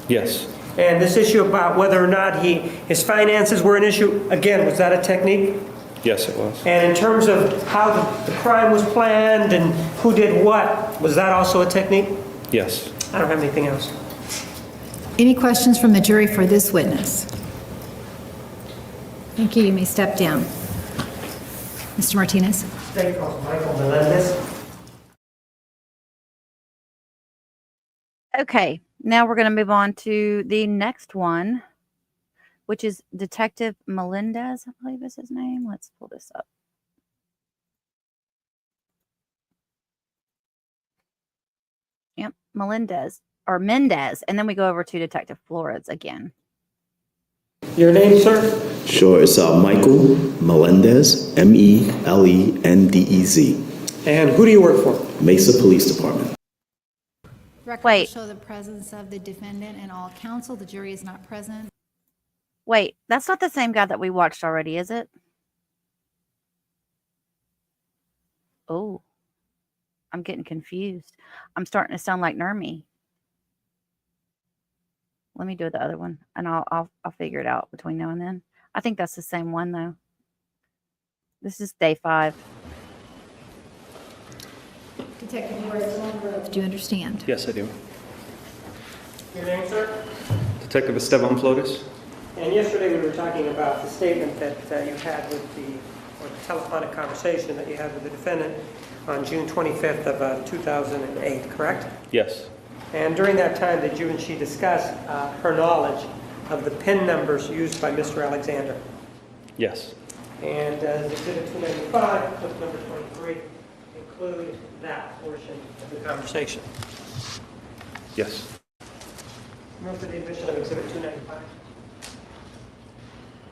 Yes. And this issue about whether or not his finances were an issue, again, was that a technique? Yes, it was. And in terms of how the crime was planned and who did what, was that also a technique? Yes. I don't have anything else. Any questions from the jury for this witness? Thank you. You may step down. Mr. Martinez. State calls Michael Melendez. Okay, now we're going to move on to the next one, which is Detective Melendez, I believe is his name. Let's pull this up. Yep, Mendez, and then we go over to Detective Flores again. Your name, sir? Sure, it's Michael Melendez, Melendez. And who do you work for? Mesa Police Department. Record Wait. will show the presence of the defendant and all counsel. The jury is not present. Wait, that's not the same guy that we watched already, is it? Oh, I'm getting confused. I'm starting to sound like Nermi. Let me do the other one, and I'll figure it out between now and then. I think that's the same one though. This is day 5. Detective Flores, do you understand? Yes, I do. Your name, sir? Detective Esteban Flores? And yesterday we were talking about the statement that you had with or the telephonic conversation that you had with the defendant on June 25th of 2008, correct? Yes. And during that time, did you and she discuss her knowledge of the PIN numbers used by Mr. Alexander? Yes. And does Exhibit 295, clip number 23, include that portion of the conversation? Yes. Move for the admission of Exhibit 295.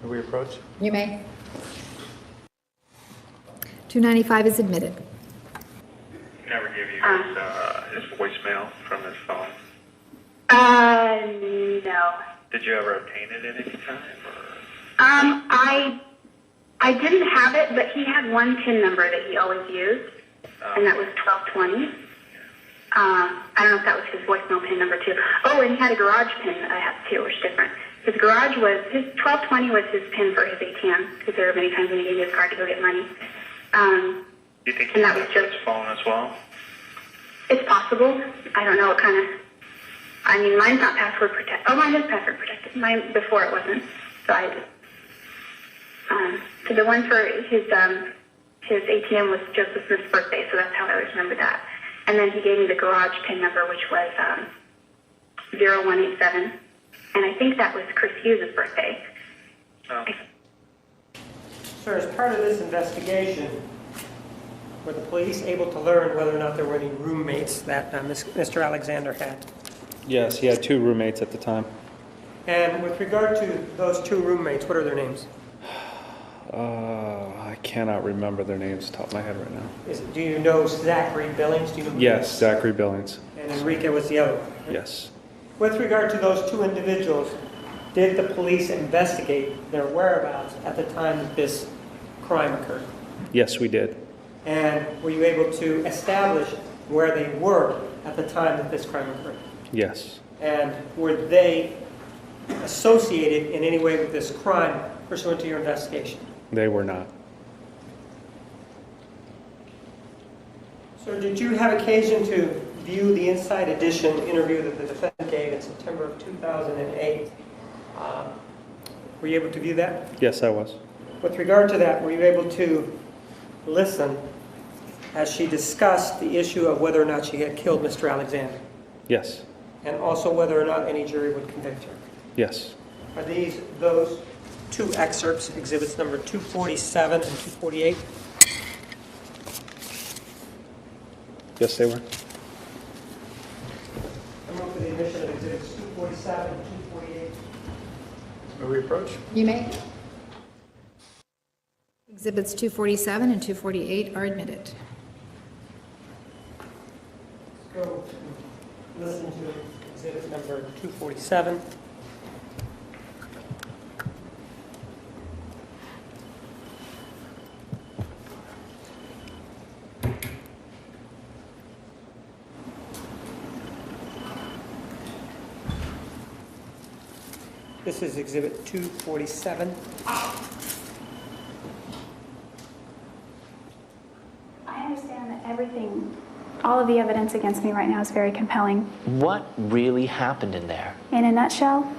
May we approach? You may. 295 is admitted. Never give you his voicemail from his phone? No. Did you ever obtain it at any time? I didn't have it, but he had one PIN number that he always used, and that was 1220. I don't know if that was his voicemail PIN number too. Oh, and he had a garage PIN that I have too, which is different. His 1220 was his PIN for his ATM, because there were many times when he gave me his card to go get money. You think he had his phone as well? It's possible. I don't know what kind of. I mean, mine's not password protected. Oh, mine is password protected. Mine before it wasn't. So so the one for his ATM was Joseph Smith's birthday, so that's how I always remember that. And then he gave me the garage PIN number, which was 0187, and I think that was Chris Hughes' birthday. Oh. Sir, as part of this investigation, were the police able to learn whether or not there were any roommates that Mr. Alexander had? Yes, he had 2 roommates at the time. And with regard to those 2 roommates, what are their names? I cannot remember their names off the top of my head right now. Do you know Zachary Billings? Do you know Yes, Zachary Billings. And Enrique was the other one? Yes. With regard to those 2 individuals, did the police investigate their whereabouts at the time that this crime occurred? Yes, we did. And were you able to establish where they were at the time that this crime occurred? Yes. And were they associated in any way with this crime pursuant to your investigation? They were not. Sir, did you have occasion to view the Inside Edition interview that the defendant gave in September of 2008? Were you able to view that? Yes, I was. With regard to that, were you able to listen as she discussed the issue of whether or not she had killed Mr. Alexander? Yes. And also whether or not any jury would convict her? Yes. Are those 2 excerpts, exhibits number 247 and 248? Yes, they were. I move for the admission of exhibits 247 and 248. May we approach? You may. Exhibits 247 and 248 are admitted. Let's go listen to exhibit number 247. This is exhibit 247. I understand that all of the evidence against me right now is very compelling. What really happened in there? In a nutshell,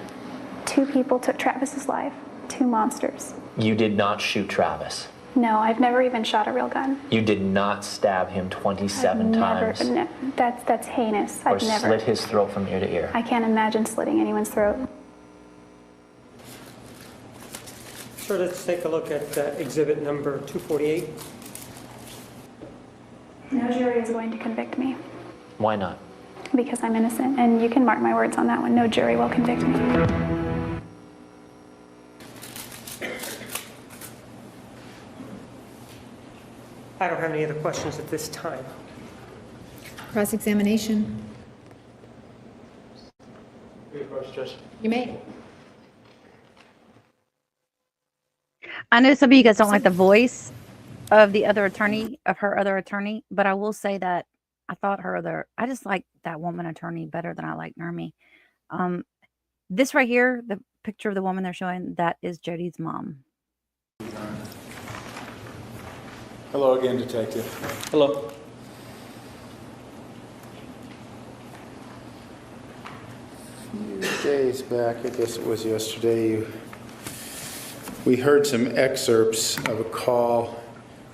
2 people took Travis's life, 2 monsters. You did not shoot Travis. No, I've never even shot a real gun. You did not stab him 27 times. No, that's heinous. Or I've never. slit his throat from ear to ear. I can't imagine slitting anyone's throat. So let's take a look at exhibit number 248. No jury is going to convict me. Why not? because I'm innocent. And you can mark my words on that one. No jury will convict me. I don't have any other questions at this time. Cross-examination. You may. I know some of you guys don't like the voice of the other attorney, of her other attorney, but I will say that I just like that woman attorney better than I like Nermi. This right here, the picture of the woman they're showing, that is Jody's mom. Hello again, Detective. Hello. A few days back, I guess it was yesterday, we heard some excerpts of a call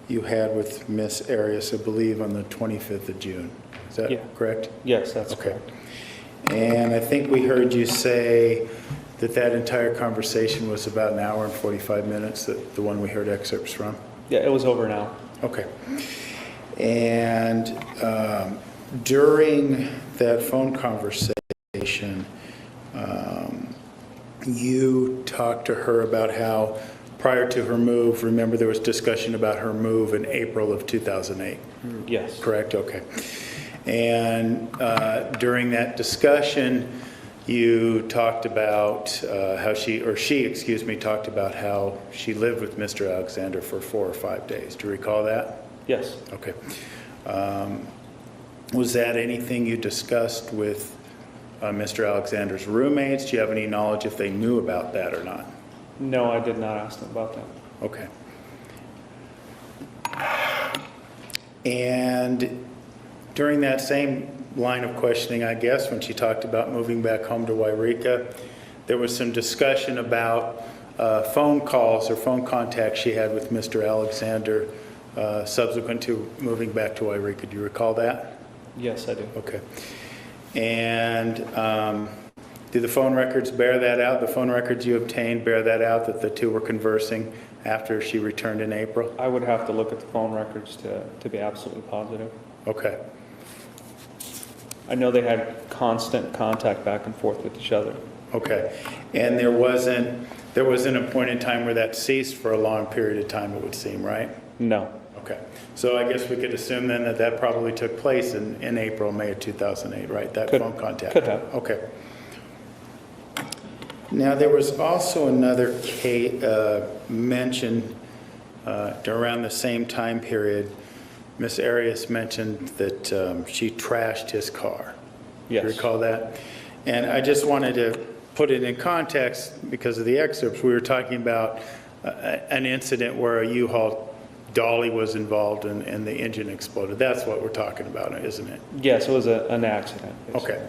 you had with Miss Arias, I believe, on the 25th of June. Is that correct? Yes, that's okay. correct. And I think we heard you say that entire conversation was about an hour and 45 minutes, the one we heard excerpts from? Yeah, it was over an hour. Okay. And during that phone conversation, you talked to her about how prior to her move, remember there was discussion about her move in April of 2008? Yes. Correct, okay. And during that discussion, you talked about how she talked about how she lived with Mr. Alexander for 4 or 5 days. Do you recall that? Yes. Okay. Was that anything you discussed with Mr. Alexander's roommates? Do you have any knowledge if they knew about that or not? No, I did not ask them about that. Okay. And during that same line of questioning, I guess, when she talked about moving back home to Wairika, there was some discussion about phone calls or phone contacts she had with Mr. Alexander subsequent to moving back to Wairika. Do you recall that? Yes, I do. Okay. And do the phone records bear that out? The phone records you obtained bear that out, that the two were conversing after she returned in April? I would have to look at the phone records to be absolutely positive. Okay. I know they had constant contact back and forth with each other. Okay. And there wasn't a point in time where that ceased for a long period of time, it would seem, right? No. Okay. So I guess we could assume then that probably took place in April, May of 2008, right? That phone contact. Could have. Okay. Now, there was also another case mentioned around the same time period. Miss Arias mentioned that she trashed his car. Yes. Do you recall that? And I just wanted to put it in context because of the excerpts. We were talking about an incident where a U-Haul dolly was involved and the engine exploded. That's what we're talking about, isn't it? Yes, it was an accident. Basically. Okay.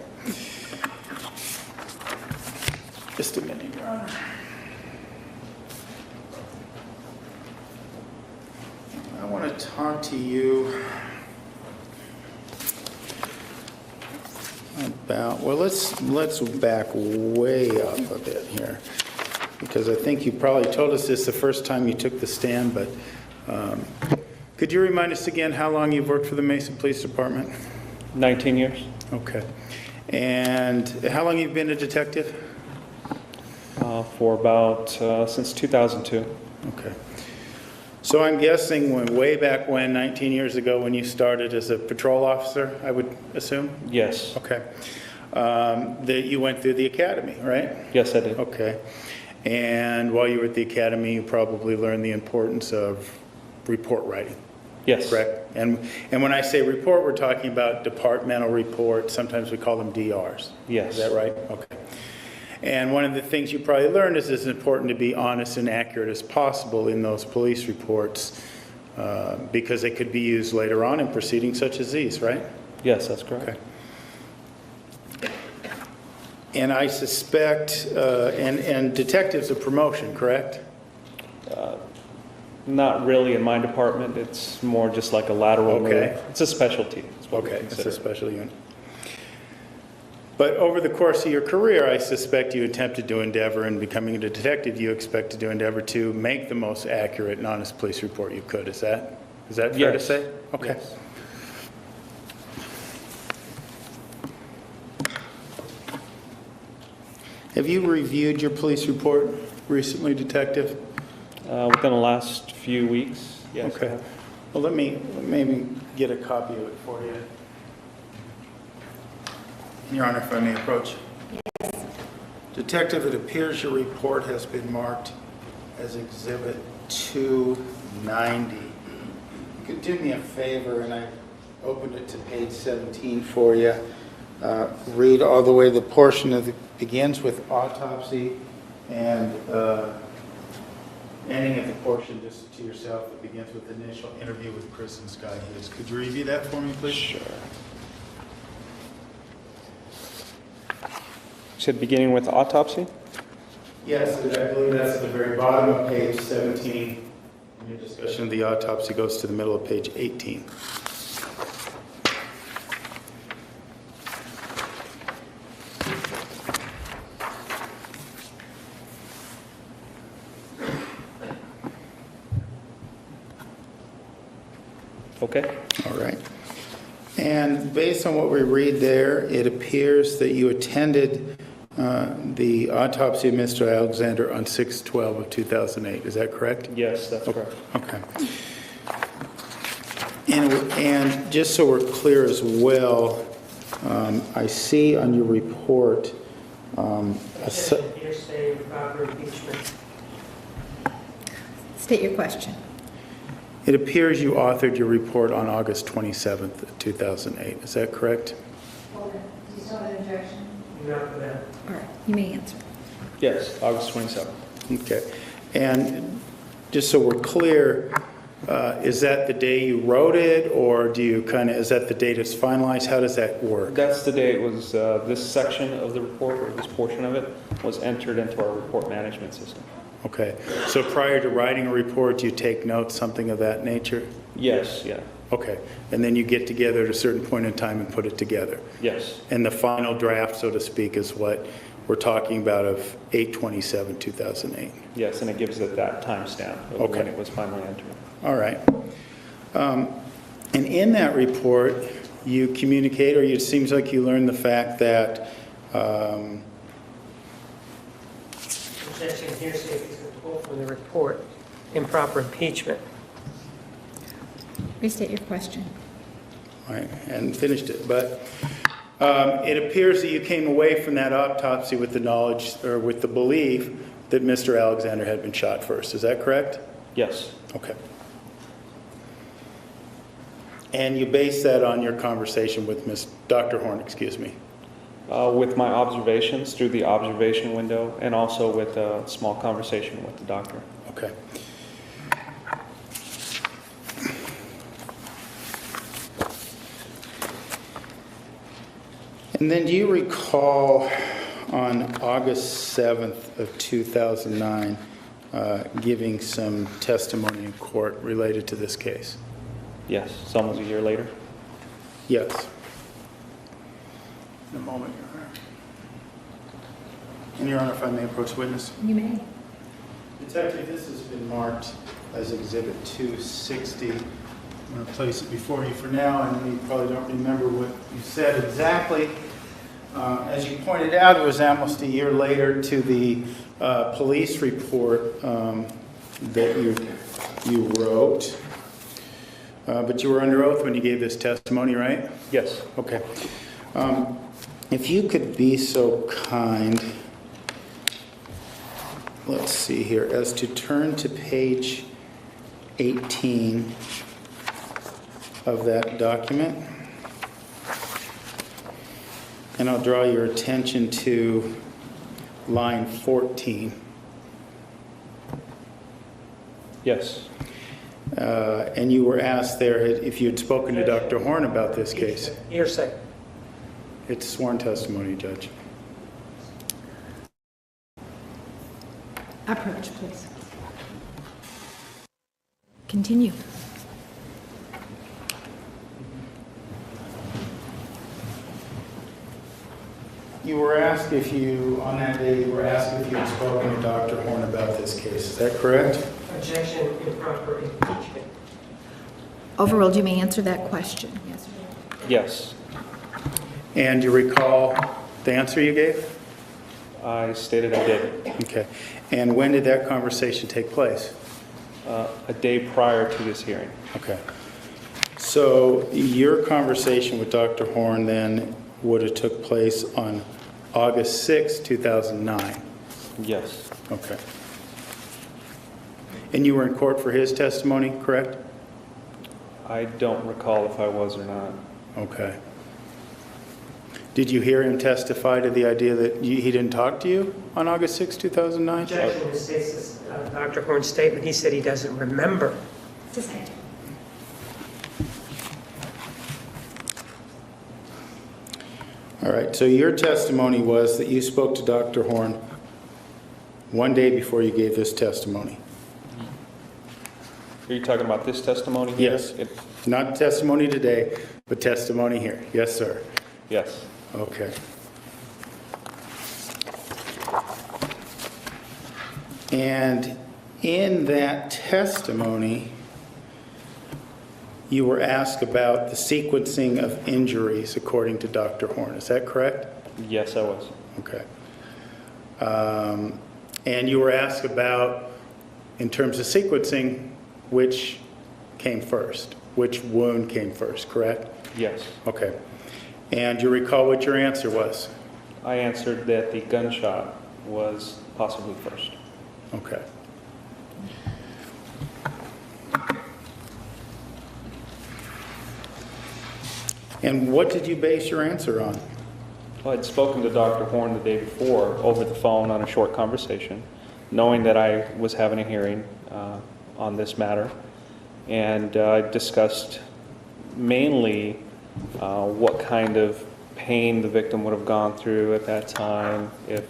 Just a minute, Your Honor. I want to talk to you about, well, let's back way up a bit here, because I think you probably told us this the first time you took the stand, but could you remind us again how long you've worked for the Mesa Police Department? 19 years. Okay. And how long you've been a detective? For about, since 2002. Okay. So I'm guessing way back when, 19 years ago, when you started as a patrol officer, I would assume? Yes. Okay. That you went through the academy, right? Yes, I did. Okay. And while you were at the academy, you probably learned the importance of report writing. Yes. Correct? And when I say report, we're talking about departmental reports. Sometimes we call them DRs. Yes. Is that right? Okay. And one of the things you probably learned is it's important to be honest and accurate as possible in those police reports because they could be used later on in proceedings such as these, right? Yes, that's correct. Okay. And I suspect, and detective's a promotion, correct? Not really in my department. It's more just like a lateral move. It's a specialty. Okay, it's a special unit. But over the course of your career, I suspect you attempted to endeavor in becoming a detective. You expected to endeavor to make the most accurate and honest police report you could. Is that fair to say? Okay. Yes. Have you reviewed your police report recently, Detective? Within the last few weeks, yes. I Okay. have. Well, let me maybe get a copy of it for you. Your Honor, if I may approach. Yes. Detective, it appears your report has been marked as Exhibit 290. You could do me a favor, and I opened it to page 17 for you. Read all the way the portion of begins with autopsy and ending at the portion just to yourself that begins with initial interview with Chris and Sky Hughes. Could you review that for me, please? Sure. You said beginning with autopsy? Yes, I believe that's at the very bottom of page 17. And your discussion of the autopsy goes to the middle of page 18. Okay. All right. And based on what we read there, it appears that you attended the autopsy of Mr. Alexander on 6/12 of 2008. Is that correct? Yes, that's correct. Okay. And just so we're clear as well, I see on your report Hearsay, improper impeachment. State your question. it appears you authored your report on August 27th of 2008. Is that correct? Do you still have an objection? Not for that. All right, you may answer. Yes, August 27th. Okay. And just so we're clear, is that the day you wrote it, or do you is that the date it's finalized? How does that work? That's the day it was, this section of the report, or this portion of it, was entered into our report management system. Okay. So prior to writing a report, you take notes, something of that nature? Yes, yeah. Okay. And then you get together at a certain point in time and put it together? Yes. And the final draft, so to speak, is what we're talking about of 8/27/2008? Yes, and it gives it that timestamp of Okay. when it was finally entered. All right. And in that report, you communicate, or it seems like you learned the fact that Objection, hearsay, is going to pull from the report, improper impeachment. Restate your question. I hadn't finished it, but it appears that you came away from that autopsy with the knowledge, or with the belief, that Mr. Alexander had been shot first. Is that correct? Yes. Okay. And you base that on your conversation with Dr. Horn, excuse me. With my observations through the observation window, and also with a small conversation with the doctor. Okay. And then do you recall on August 7th of 2009 giving some testimony in court related to this case? Yes, it's almost a year later. Yes. In a moment, Your Honor. And Your Honor, if I may approach the witness. You may. Detective, this has been marked as Exhibit 260. I'm going to place it before you for now. I know you probably don't remember what you said exactly. As you pointed out, it was almost a year later to the police report that you wrote. But you were under oath when you gave this testimony, right? Yes. Okay. If you could be so kind, let's see here, as to turn to page 18 of that document. And I'll draw your attention to line 14. Yes. And you were asked there if you had spoken to Dr. Horn about this case. Hearsay. It's sworn testimony, Judge. Approach, please. Continue. You were asked if you, on that day, you were asked if you had spoken to Dr. Horn about this case. Is that correct? Objection, improper impeachment. Overruled, you may answer that question. Yes. Yes. And you recall the answer you gave? I stated I did. Okay. And when did that conversation take place? A day prior to this hearing. Okay. So your conversation with Dr. Horn then would have took place on August 6, 2009? Yes. Okay. And you were in court for his testimony, correct? I don't recall if I was or not. Okay. Did you hear him testify to the idea that he didn't talk to you on August 6, 2009? Objection states Dr. Horn's statement. He said he doesn't remember. All right, so your testimony was that you spoke to Dr. Horn one day before you gave this testimony. Are you talking about this testimony here? Yes. Not testimony today, but testimony here. Yes, sir. Yes. Okay. And in that testimony, you were asked about the sequencing of injuries according to Dr. Horn. Is that correct? Yes, I was. Okay. And you were asked about, in terms of sequencing, which came first? Which wound came first, correct? Yes. Okay. And you recall what your answer was? I answered that the gunshot was possibly first. Okay. And what did you base your answer on? Well, I'd spoken to Dr. Horn the day before over the phone on a short conversation, knowing that I was having a hearing on this matter, and discussed mainly what kind of pain the victim would have gone through at that time, if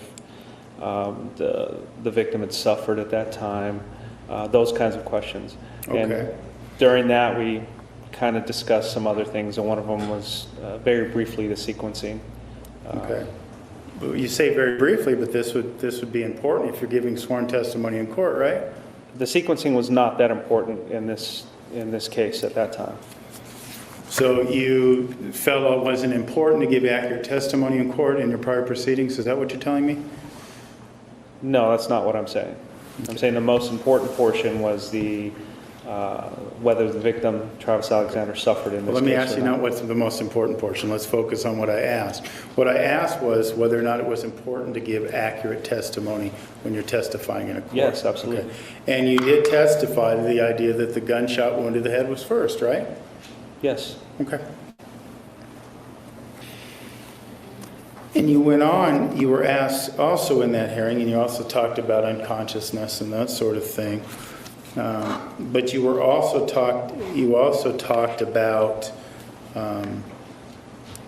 the victim had suffered at that time, those kinds of questions. Okay. And during that, we kind of discussed some other things, and one of them was very briefly the sequencing. Okay. Well, you say very briefly, but this would be important if you're giving sworn testimony in court, right? The sequencing was not that important in this case at that time. So you felt it wasn't important to give accurate testimony in court in your prior proceedings? Is that what you're telling me? No, that's not what I'm saying. I'm saying the most important portion was the whether the victim, Travis Alexander, suffered in this case. Well, let me ask you not what's the most important portion. Let's focus on what I asked. What I asked was whether or not it was important to give accurate testimony when you're testifying in a court. Yes, absolutely. Okay. And you did testify to the idea that the gunshot wound to the head was first, right? Yes. Okay. And you went on, you were asked also in that hearing, and you also talked about unconsciousness and that sort of thing. But you also talked about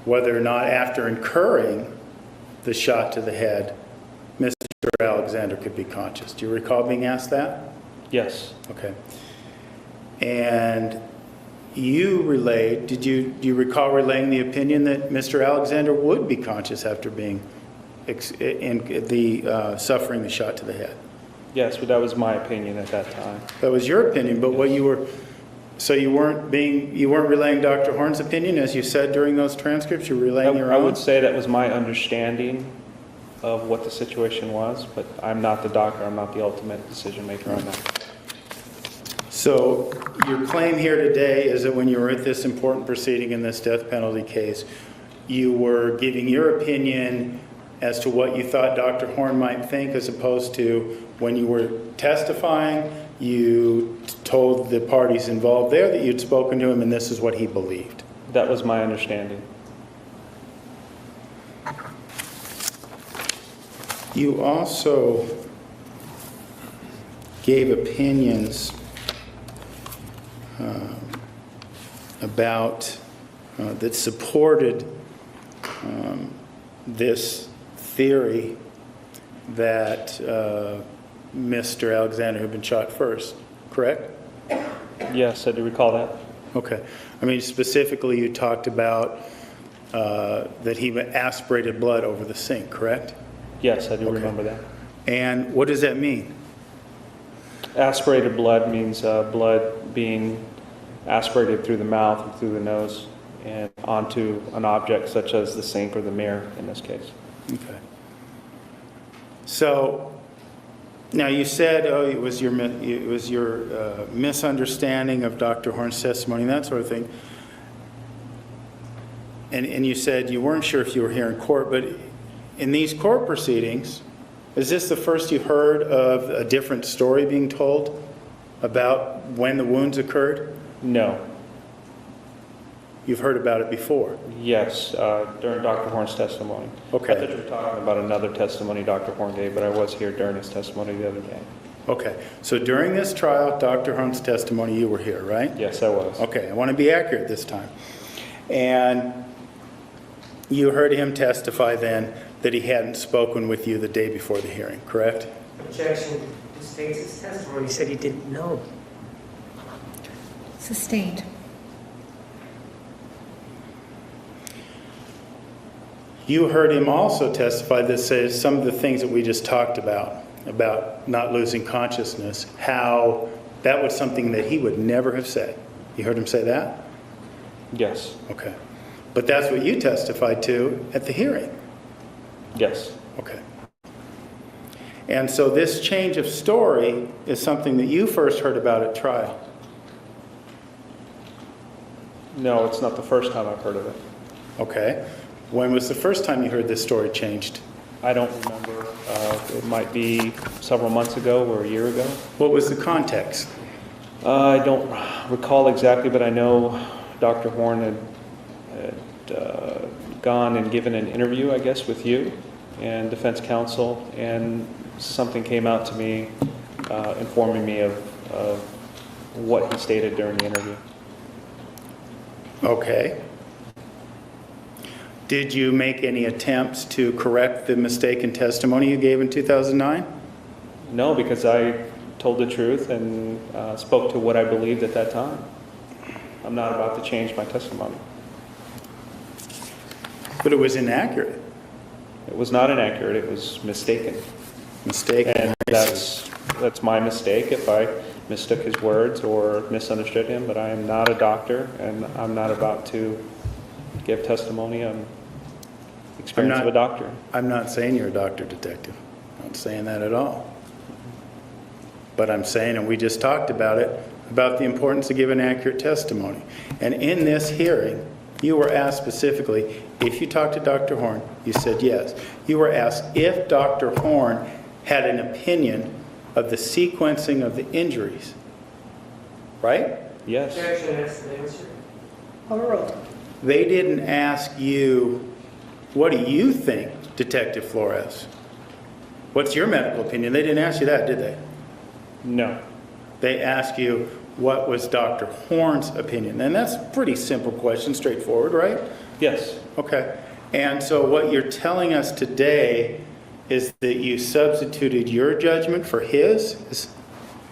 whether or not after incurring the shot to the head, Mr. Alexander could be conscious. Do you recall being asked that? Yes. Okay. And you relayed, do you recall relaying the opinion that Mr. Alexander would be conscious after being suffering the shot to the head? Yes, but that was my opinion at that time. That was your opinion, but what you were, so you weren't relaying Dr. Horn's opinion, as you said during those transcripts, you were relaying your own? I would say that was my understanding of what the situation was, but I'm not the doctor, I'm not the ultimate decision maker on that. So your claim here today is that when you were at this important proceeding in this death penalty case, you were giving your opinion as to what you thought Dr. Horn might think, as opposed to when you were testifying, you told the parties involved there that you'd spoken to him and this is what he believed. That was my understanding. You also gave opinions about that supported this theory that Mr. Alexander had been shot first, correct? Yes, I do recall that. Okay. I mean, specifically you talked about that he aspirated blood over the sink, correct? Yes, I do remember that. And what does that mean? Aspirated blood means blood being aspirated through the mouth or through the nose and onto an object such as the sink or the mirror in this case. Okay. So now you said, oh, it was your misunderstanding of Dr. Horn's testimony and that sort of thing. And you said you weren't sure if you were here in court, but in these court proceedings, is this the first you heard of a different story being told about when the wounds occurred? No. You've heard about it before? Yes, during Dr. Horn's testimony. Okay. I thought you were talking about another testimony Dr. Horn gave, but I was here during his testimony the other day. Okay. So during this trial, Dr. Horn's testimony, you were here, right? Yes, I was. Okay. I want to be accurate this time. And you heard him testify then that he hadn't spoken with you the day before the hearing, correct? Objection to States' testimony. He said he didn't know. Sustained. You heard him also testify that says some of the things that we just talked about not losing consciousness, how that was something that he would never have said. You heard him say that? Yes. Okay. But that's what you testified to at the hearing? Yes. Okay. And so this change of story is something that you first heard about at trial? No, it's not the first time I've heard of it. Okay. When was the first time you heard this story changed? I don't remember. It might be several months ago or a year ago. What was the context? I don't recall exactly, but I know Dr. Horn had gone and given an interview, I guess, with you and defense counsel, and something came out to me informing me of what he stated during the interview. Okay. Did you make any attempts to correct the mistaken testimony you gave in 2009? No, because I told the truth and spoke to what I believed at that time. I'm not about to change my testimony. But it was inaccurate. It was not inaccurate, it was mistaken. Mistaken. And that's my mistake if I mistook his words or misunderstood him, but I am not a doctor and I'm not about to give testimony on experience of a doctor. I'm not saying you're a doctor, detective. I'm not saying that at all. But I'm saying, and we just talked about it, about the importance of giving accurate testimony. And in this hearing, you were asked specifically, if you talked to Dr. Horn, you said yes. You were asked if Dr. Horn had an opinion of the sequencing of the injuries. Right? Yes. Objection, that's the answer. Overruled. They didn't ask you, what do you think, Detective Flores? What's your medical opinion? They didn't ask you that, did they? No. They asked you, what was Dr. Horn's opinion? And that's a pretty simple question, straightforward, right? Yes. Okay. And so what you're telling us today is that you substituted your judgment for his?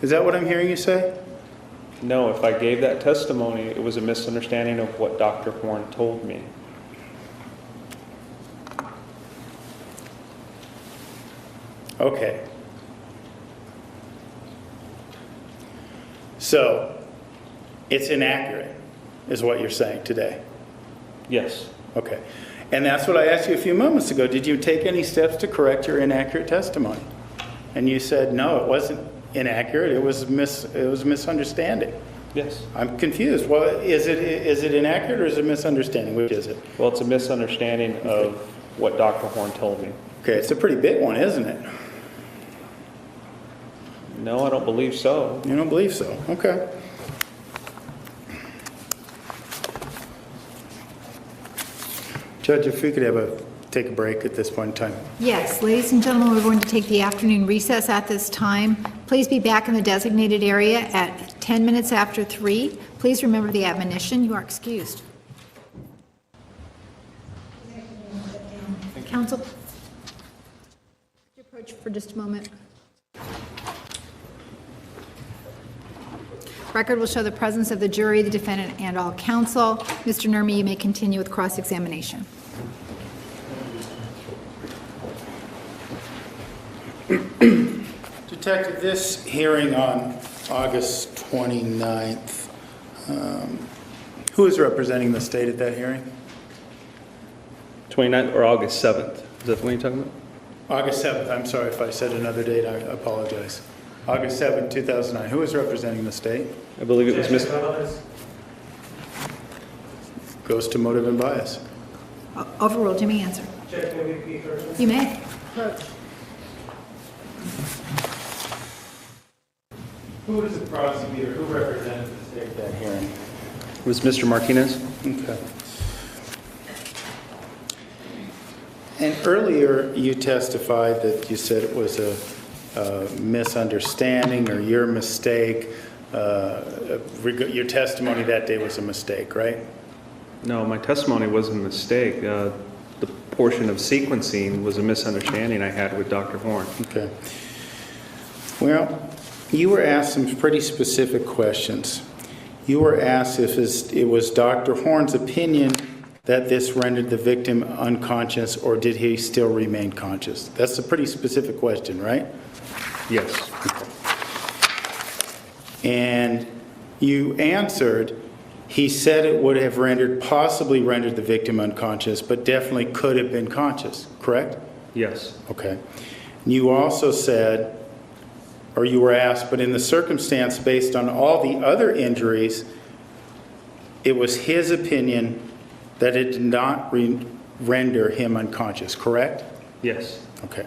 Is that what I'm hearing you say? No, if I gave that testimony, it was a misunderstanding of what Dr. Horn told me. Okay. So, it's inaccurate, is what you're saying today? Yes. Okay. And that's what I asked you a few moments ago. Did you take any steps to correct your inaccurate testimony? And you said, no, it wasn't inaccurate. It was a misunderstanding. Yes. I'm confused. Well, is it inaccurate or is it a misunderstanding? Which is it? Well, it's a misunderstanding of what Dr. Horn told me. Okay, it's a pretty big one, isn't it? No, I don't believe so. You don't believe so? Okay. Judge, if we could take a break at this point in time. Yes, ladies and gentlemen, we're going to take the afternoon recess at this time. Please be back in the designated area at 10 minutes after 3. Please remember the admonition. You are excused. Counsel, approach for just a moment. Record will show the presence of the jury, the defendant, and all counsel. Mr. Nurmi, you may continue with cross-examination. Detective, this hearing on August 29th, who is representing the state at that hearing? 29th or August 7th. Is that the one you're talking about? August 7th, I'm sorry if I said another date, I apologize. August 7th, 2009. Who was representing the state? I believe it was Mr. Goes to motive and bias. Overruled. Jimmy, answer. You may. Who was the prosecutor? Who represented the state at that hearing? It was Mr. Martinez. Okay. And earlier, you testified that you said it was a misunderstanding or your mistake. Your testimony that day was a mistake, right? No, my testimony was a mistake. The portion of sequencing was a misunderstanding I had with Dr. Horn. Okay. Well, you were asked some pretty specific questions. You were asked if it was Dr. Horn's opinion that this rendered the victim unconscious, or did he still remain conscious? That's a pretty specific question, right? Yes. And you answered, he said it would have possibly rendered the victim unconscious, but definitely could have been conscious, correct? Yes. Okay. You also said, or you were asked, but in the circumstance based on all the other injuries, it was his opinion that it did not render him unconscious, correct? Yes. Okay.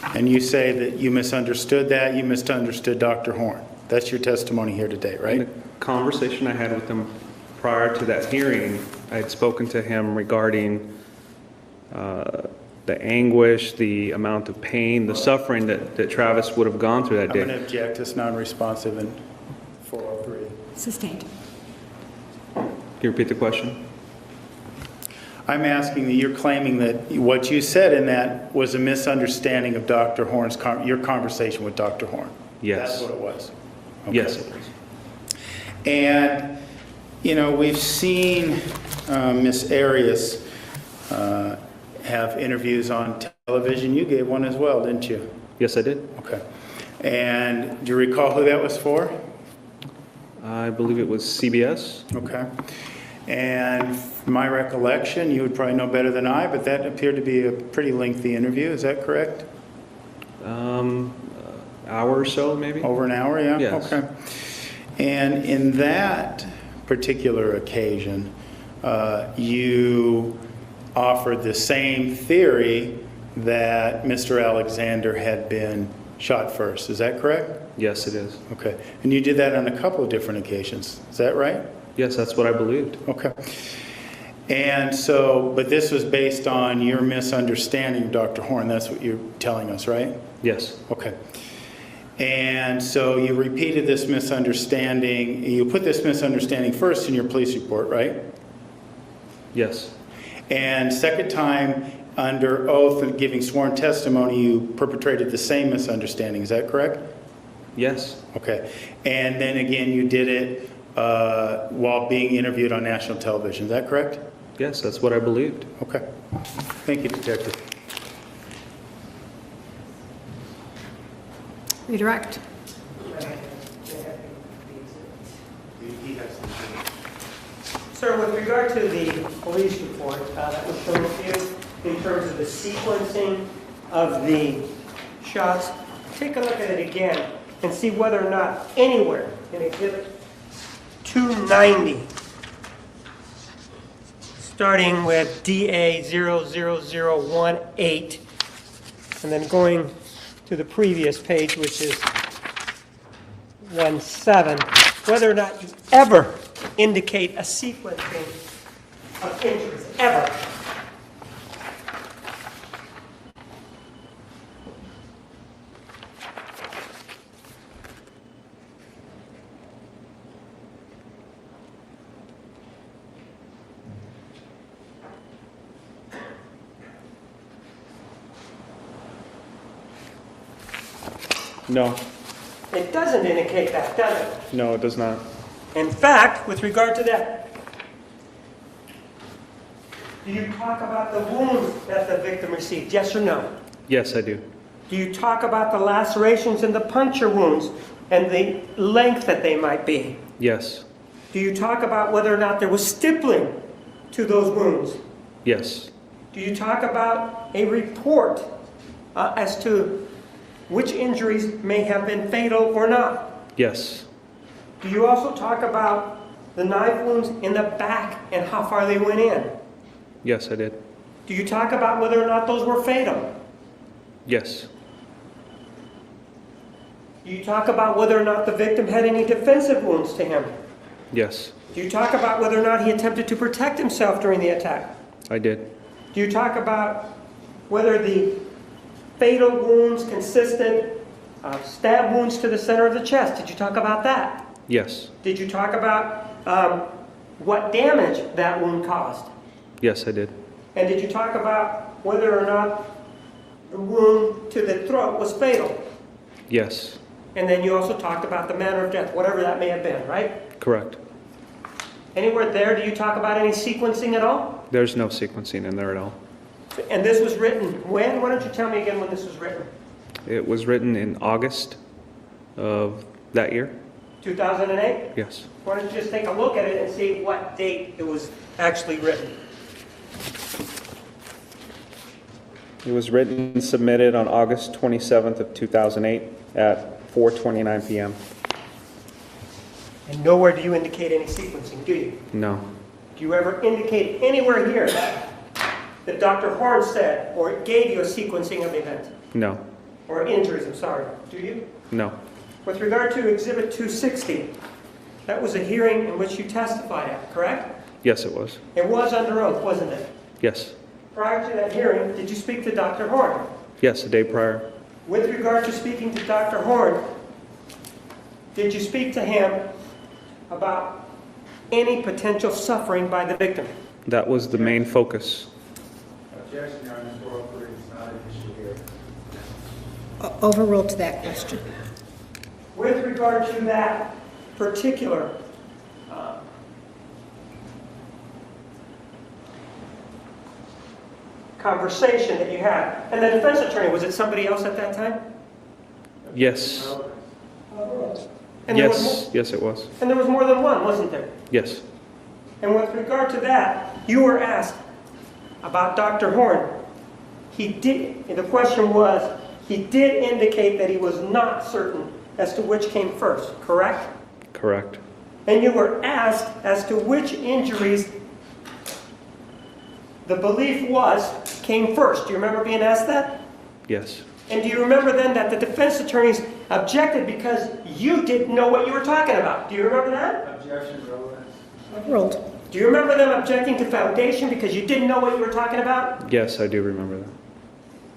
And you say that you misunderstood that, you misunderstood Dr. Horn. That's your testimony here today, right? In the conversation I had with him prior to that hearing, I had spoken to him regarding the anguish, the amount of pain, the suffering that Travis would have gone through that day. I'm going to object. It's non-responsive in 403. Sustained. Can you repeat the question? I'm asking that you're claiming that what you said in that was a misunderstanding of Dr. Horn's, your conversation with Dr. Horn. Yes. That's what it was. Okay. Yes, it was. And, we've seen Ms. Arias have interviews on television. You gave one as well, didn't you? Yes, I did. Okay. And do you recall who that was for? I believe it was CBS. Okay. And from my recollection, you would probably know better than I, but that appeared to be a pretty lengthy interview. Is that correct? Hour or so, maybe. Over an hour, yeah? Yes. Okay. And in that particular occasion, you offered the same theory that Mr. Alexander had been shot first. Is that correct? Yes, it is. Okay. And you did that on a couple of different occasions. Is that right? Yes, that's what I believed. Okay. And so, but this was based on your misunderstanding of Dr. Horn. That's what you're telling us, right? Yes. Okay. And so you repeated this misunderstanding. You put this misunderstanding first in your police report, right? Yes. And second time, under oath and giving sworn testimony, you perpetrated the same misunderstanding. Is that correct? Yes. Okay. And then again, you did it while being interviewed on national television. Is that correct? Yes, that's what I believed. Okay. Thank you, Detective. Redirect. Sir, with regard to the police report that was shown to you in terms of the sequencing of the shots, take a look at it again and see whether or not anywhere in Exhibit 290, starting with DA 00018, and then going to the previous page, which is 17, whether or not you ever indicate a sequencing of injuries, ever. No. It doesn't indicate that, does it? No, it does not. In fact, with regard to that, do you talk about the wounds that the victim received, yes or no? Yes, I do. Do you talk about the lacerations and the puncture wounds and the length that they might be? Yes. Do you talk about whether or not there was stippling to those wounds? Yes. Do you talk about a report as to which injuries may have been fatal or not? Yes. Do you also talk about the knife wounds in the back and how far they went in? Yes, I did. Do you talk about whether or not those were fatal? Yes. Do you talk about whether or not the victim had any defensive wounds to him? Yes, Do you talk about whether or not he attempted to protect himself during the attack? I did. Do you talk about whether the fatal wounds consisted of stab wounds to the center of the chest? Did you talk about that? Yes. Did you talk about what damage that wound caused? Yes, I did. And did you talk about whether or not the wound to the throat was fatal? Yes. And then you also talked about the manner of death, whatever that may have been, right? Correct. Anywhere there, do you talk about any sequencing at all? There's no sequencing in there at all. And this was written when? Why don't you tell me again when this was written? It was written in August of that year? 2008? Yes. Why don't you just take a look at it and see what date it was actually written? It was written and submitted on August 27th of 2008 at 4:29 p.m. And nowhere do you indicate any sequencing, do you? No. Do you ever indicate anywhere here that Dr. Horn said or gave you a sequencing of events? No. Or injuries, I'm sorry. Do you? No. With regard to Exhibit 260, that was a hearing in which you testified at, correct? Yes, it was. It was under oath, wasn't it? Yes. Prior to that hearing, did you speak to Dr. Horn? Yes, the day prior. With regard to speaking to Dr. Horn, did you speak to him about any potential suffering by the victim? That was the main focus. Objection, Your Honor, 403 is not an issue here. Overruled to that question. With regard to that particular conversation that you had, and the defense attorney, was it somebody else at that time? Yes. And there was Yes. Yes, it was. And there was more than one, wasn't there? Yes. And with regard to that, you were asked about Dr. Horn. The question was, he did indicate that he was not certain as to which came first, correct? Correct. And you were asked as to which injuries the belief was came first. Do you remember being asked that? Yes. And do you remember then that the defense attorneys objected because you didn't know what you were talking about? Do you remember that? Objection, relevance. Overruled. Do you remember them objecting to foundation because you didn't know what you were talking about? Yes, I do remember that.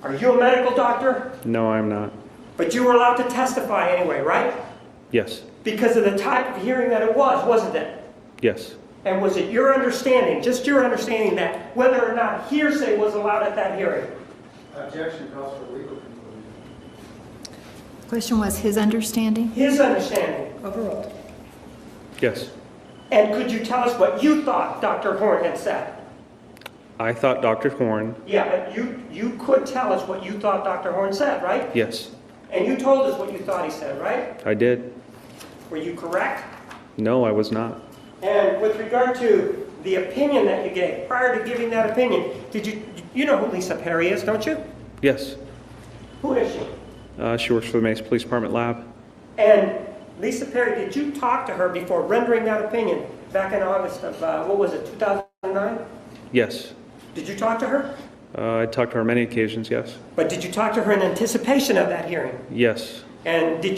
Are you a medical doctor? No, I'm not. But you were allowed to testify anyway, right? Yes. Because of the type of hearing that it was, wasn't it? Yes. And was it your understanding, just your understanding, that whether or not hearsay was allowed at that hearing? Objection calls for legal conclusion. Question was his understanding? His understanding. Overruled. Yes. And could you tell us what you thought Dr. Horn had said? I thought Dr. Horn. Yeah, but you could tell us what you thought Dr. Horn said, right? Yes. And you told us what you thought he said, right? I did. Were you correct? No, I was not. And with regard to the opinion that you gave, prior to giving that opinion, you know who Lisa Perry is, don't you? Yes. Who is she? She works for the Mesa Police Department lab. And Lisa Perry, did you talk to her before rendering that opinion back in August of, what was it, 2009? Yes. Did you talk to her? I talked to her many occasions, yes. But did you talk to her in anticipation of that hearing? Yes. And did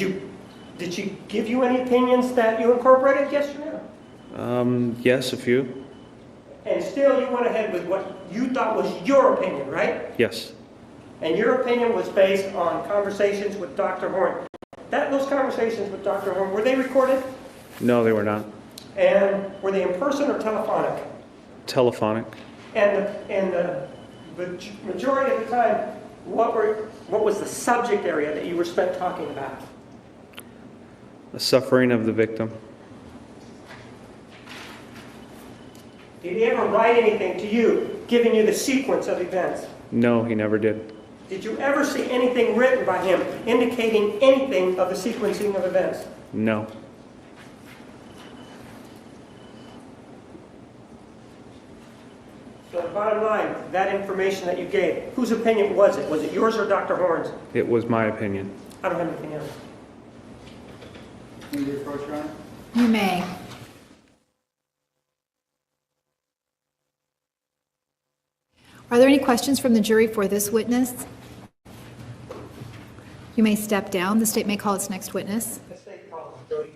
she give you any opinions that you incorporated? Yes or no? Yes, a few. And still you went ahead with what you thought was your opinion, right? Yes. And your opinion was based on conversations with Dr. Horn. Those conversations with Dr. Horn, were they recorded? No, they were not. And were they in person or telephonic? Telephonic. And the majority of the time, what was the subject area that you were spent talking about? The suffering of the victim. Did he ever write anything to you, giving you the sequence of events? No, he never did. Did you ever see anything written by him indicating anything of the sequencing of events? No. So the bottom line, that information that you gave, whose opinion was it? Was it yours or Dr. Horn's? It was my opinion. I don't have anything else. Can you approach, Your Honor? You may. Are there any questions from the jury for this witness? You may step down. The state may call its next witness. The state calls Jody.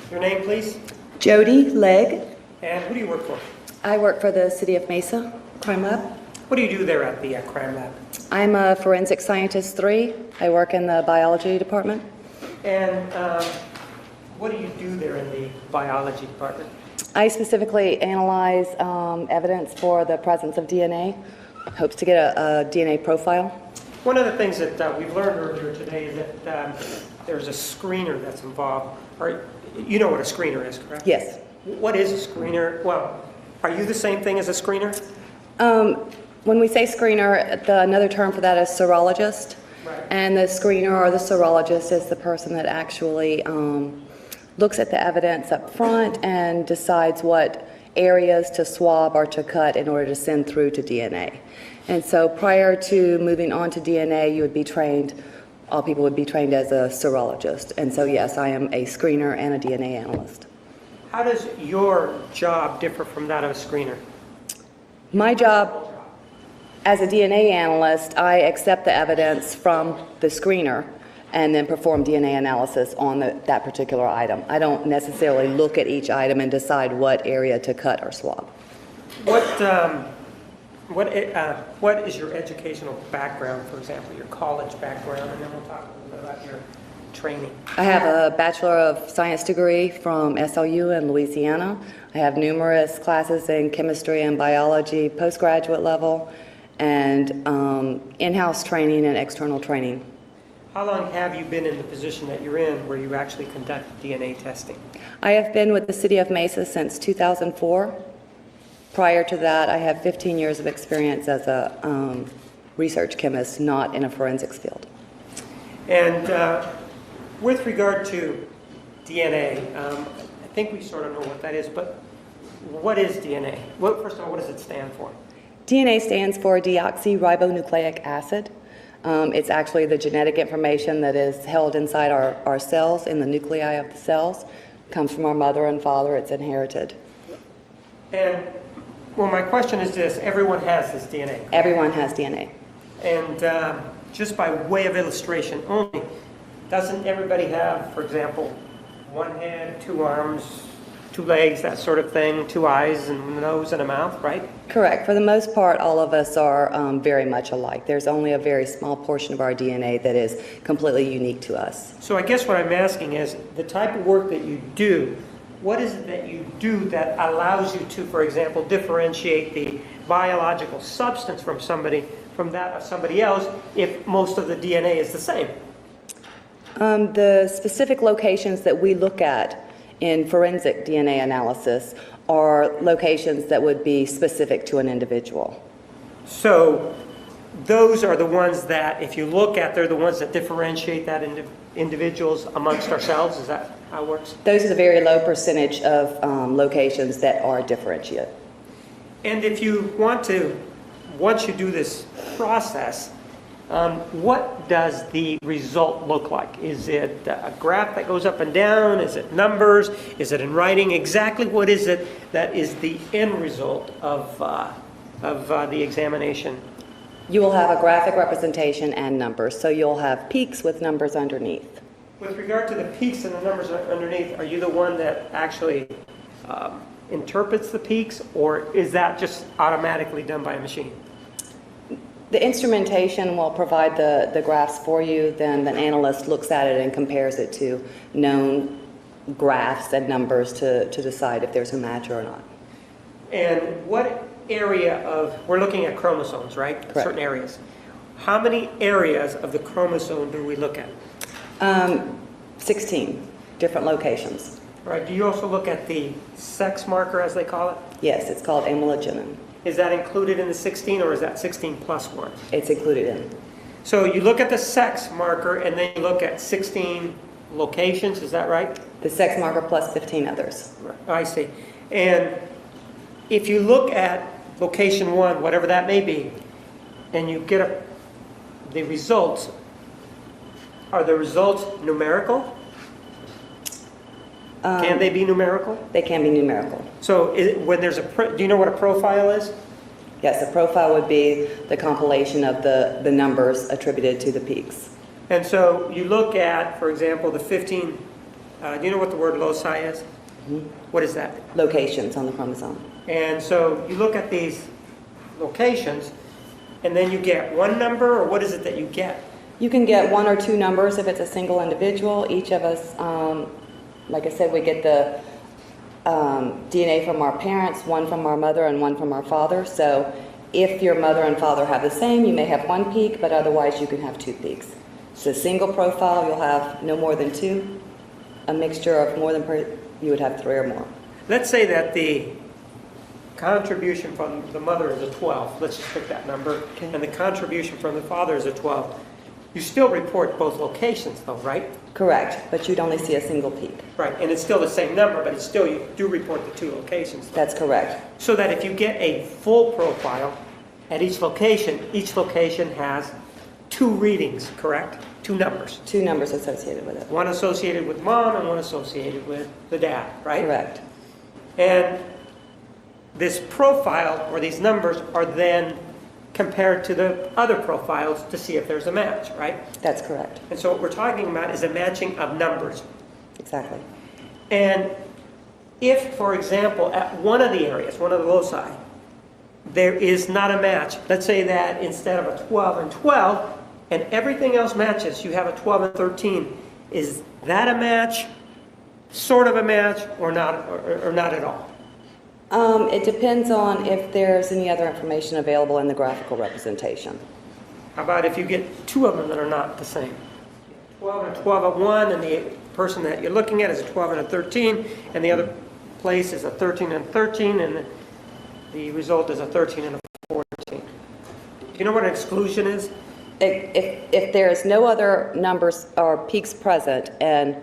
Your name, please, Jody, Legg. and who do you work for? I work for the City of Mesa Crime Lab. What do you do there at the crime lab? I'm a forensic scientist 3. I work in the biology department. And what do you do there in the biology department? I specifically analyze evidence for the presence of DNA. Hopes to get a DNA profile. One of the things that we've learned earlier today is that there's a screener that's involved. Or, you know what a screener is, correct? Yes. What is a screener? Well, are you the same thing as a screener? When we say screener, another term for that is serologist. Right. And the screener or the serologist is the person that actually looks at the evidence up front and decides what areas to swab or to cut in order to send through to DNA. And so prior to moving on to DNA, you would be trained, all people would be trained as a serologist. And so yes, I am a screener and a DNA analyst. How does your job differ from that of a screener? My job as a DNA analyst, I accept the evidence from the screener and then perform DNA analysis on that particular item. I don't necessarily look at each item and decide what area to cut or swab. What is your educational background, for example, your college background, and then we'll talk a little bit about your training. I have a Bachelor of Science degree from SLU in Louisiana. I have numerous classes in chemistry and biology, postgraduate level, and in-house training and external training. How long have you been in the position that you're in where you actually conduct DNA testing? I have been with the City of Mesa since 2004. Prior to that, I have 15 years of experience as a research chemist, not in a forensics field. And with regard to DNA, I think we sort of know what that is, but what is DNA? First of all, what does it stand for? DNA stands for deoxyribonucleic acid. It's actually the genetic information that is held inside our cells, in the nuclei of the cells. It comes from our mother and father. It's inherited. And, well, my question is this. Everyone has this DNA. Everyone has DNA. And just by way of illustration only, doesn't everybody have, for example, one head, 2 arms, 2 legs, that sort of thing, 2 eyes and a nose and a mouth, right? Correct. For the most part, all of us are very much alike. There's only a very small portion of our DNA that is completely unique to us. So I guess what I'm asking is, the type of work that you do, what is it that you do that allows you to, for example, differentiate the biological substance from that of somebody else if most of the DNA is the same? The specific locations that we look at in forensic DNA analysis are locations that would be specific to an individual. So those are the ones that, if you look at, they're the ones that differentiate that individuals amongst ourselves? Is that how it works? Those are the very low percentage of locations that are differentiate. And if you want to, once you do this process, what does the result look like? Is it a graph that goes up and down? Is it numbers? Is it in writing? Exactly what is it that is the end result of the examination? You will have a graphic representation and numbers, so you'll have peaks with numbers underneath. With regard to the peaks and the numbers underneath, are you the one that actually interprets the peaks, or is that just automatically done by a machine? The instrumentation will provide the graphs for you, then the analyst looks at it and compares it to known graphs and numbers to decide if there's a match or not. And what area of, we're looking at chromosomes, right? Correct. Certain areas. How many areas of the chromosome do we look at? 16 different locations. Right. Do you also look at the sex marker, as they call it? Yes, it's called amylogenin. Is that included in the 16, or is that 16 plus 1? It's included in. So you look at the sex marker and then you look at 16 locations, is that right? The sex marker plus 15 others. I see. And if you look at location 1, whatever that may be, and you get the results, are the results numerical? Can they be numerical? They can be numerical. So when there's do you know what a profile is? Yes, a profile would be the compilation of the numbers attributed to the peaks. And so you look at, for example, the 15, do you know what the word loci is? Mm-hmm. What is that? Locations on the chromosome. And so you look at these locations, and then you get one number, or what is it that you get? You can get 1 or 2 numbers if it's a single individual. Each of us, like I said, we get the DNA from our parents, one from our mother and one from our father. So if your mother and father have the same, you may have 1 peak, but otherwise you can have 2 peaks. So single profile, you'll have no more than 2. A mixture of more than you would have 3 or more. Let's say that the contribution from the mother is a 12. Let's just pick that number. Okay. And the contribution from the father is a 12. You still report both locations though, right? Correct, but you'd only see a single peak. Right, and it's still the same number, but it's still, you do report the 2 locations. That's correct. So that if you get a full profile at each location has 2 readings, correct? 2 numbers. 2 numbers associated with it. One associated with mom and one associated with the dad, right? Correct. And this profile, or these numbers, are then compared to the other profiles to see if there's a match, right? That's correct. And so what we're talking about is a matching of numbers. Exactly. And if, for example, at one of the areas, one of the loci, there is not a match, let's say that instead of a 12 and 12, and everything else matches, you have a 12 and 13, is that a match, sort of a match, or not, or not at all? It depends on if there's any other information available in the graphical representation. How about if you get 2 of them that are not the same? 12 and 12 at one, and the person that you're looking at is a 12 and a 13, and the other place is a 13 and 13, and the result is a 13 and a 14. Do you know what an exclusion is? If there's no other numbers or peaks present, and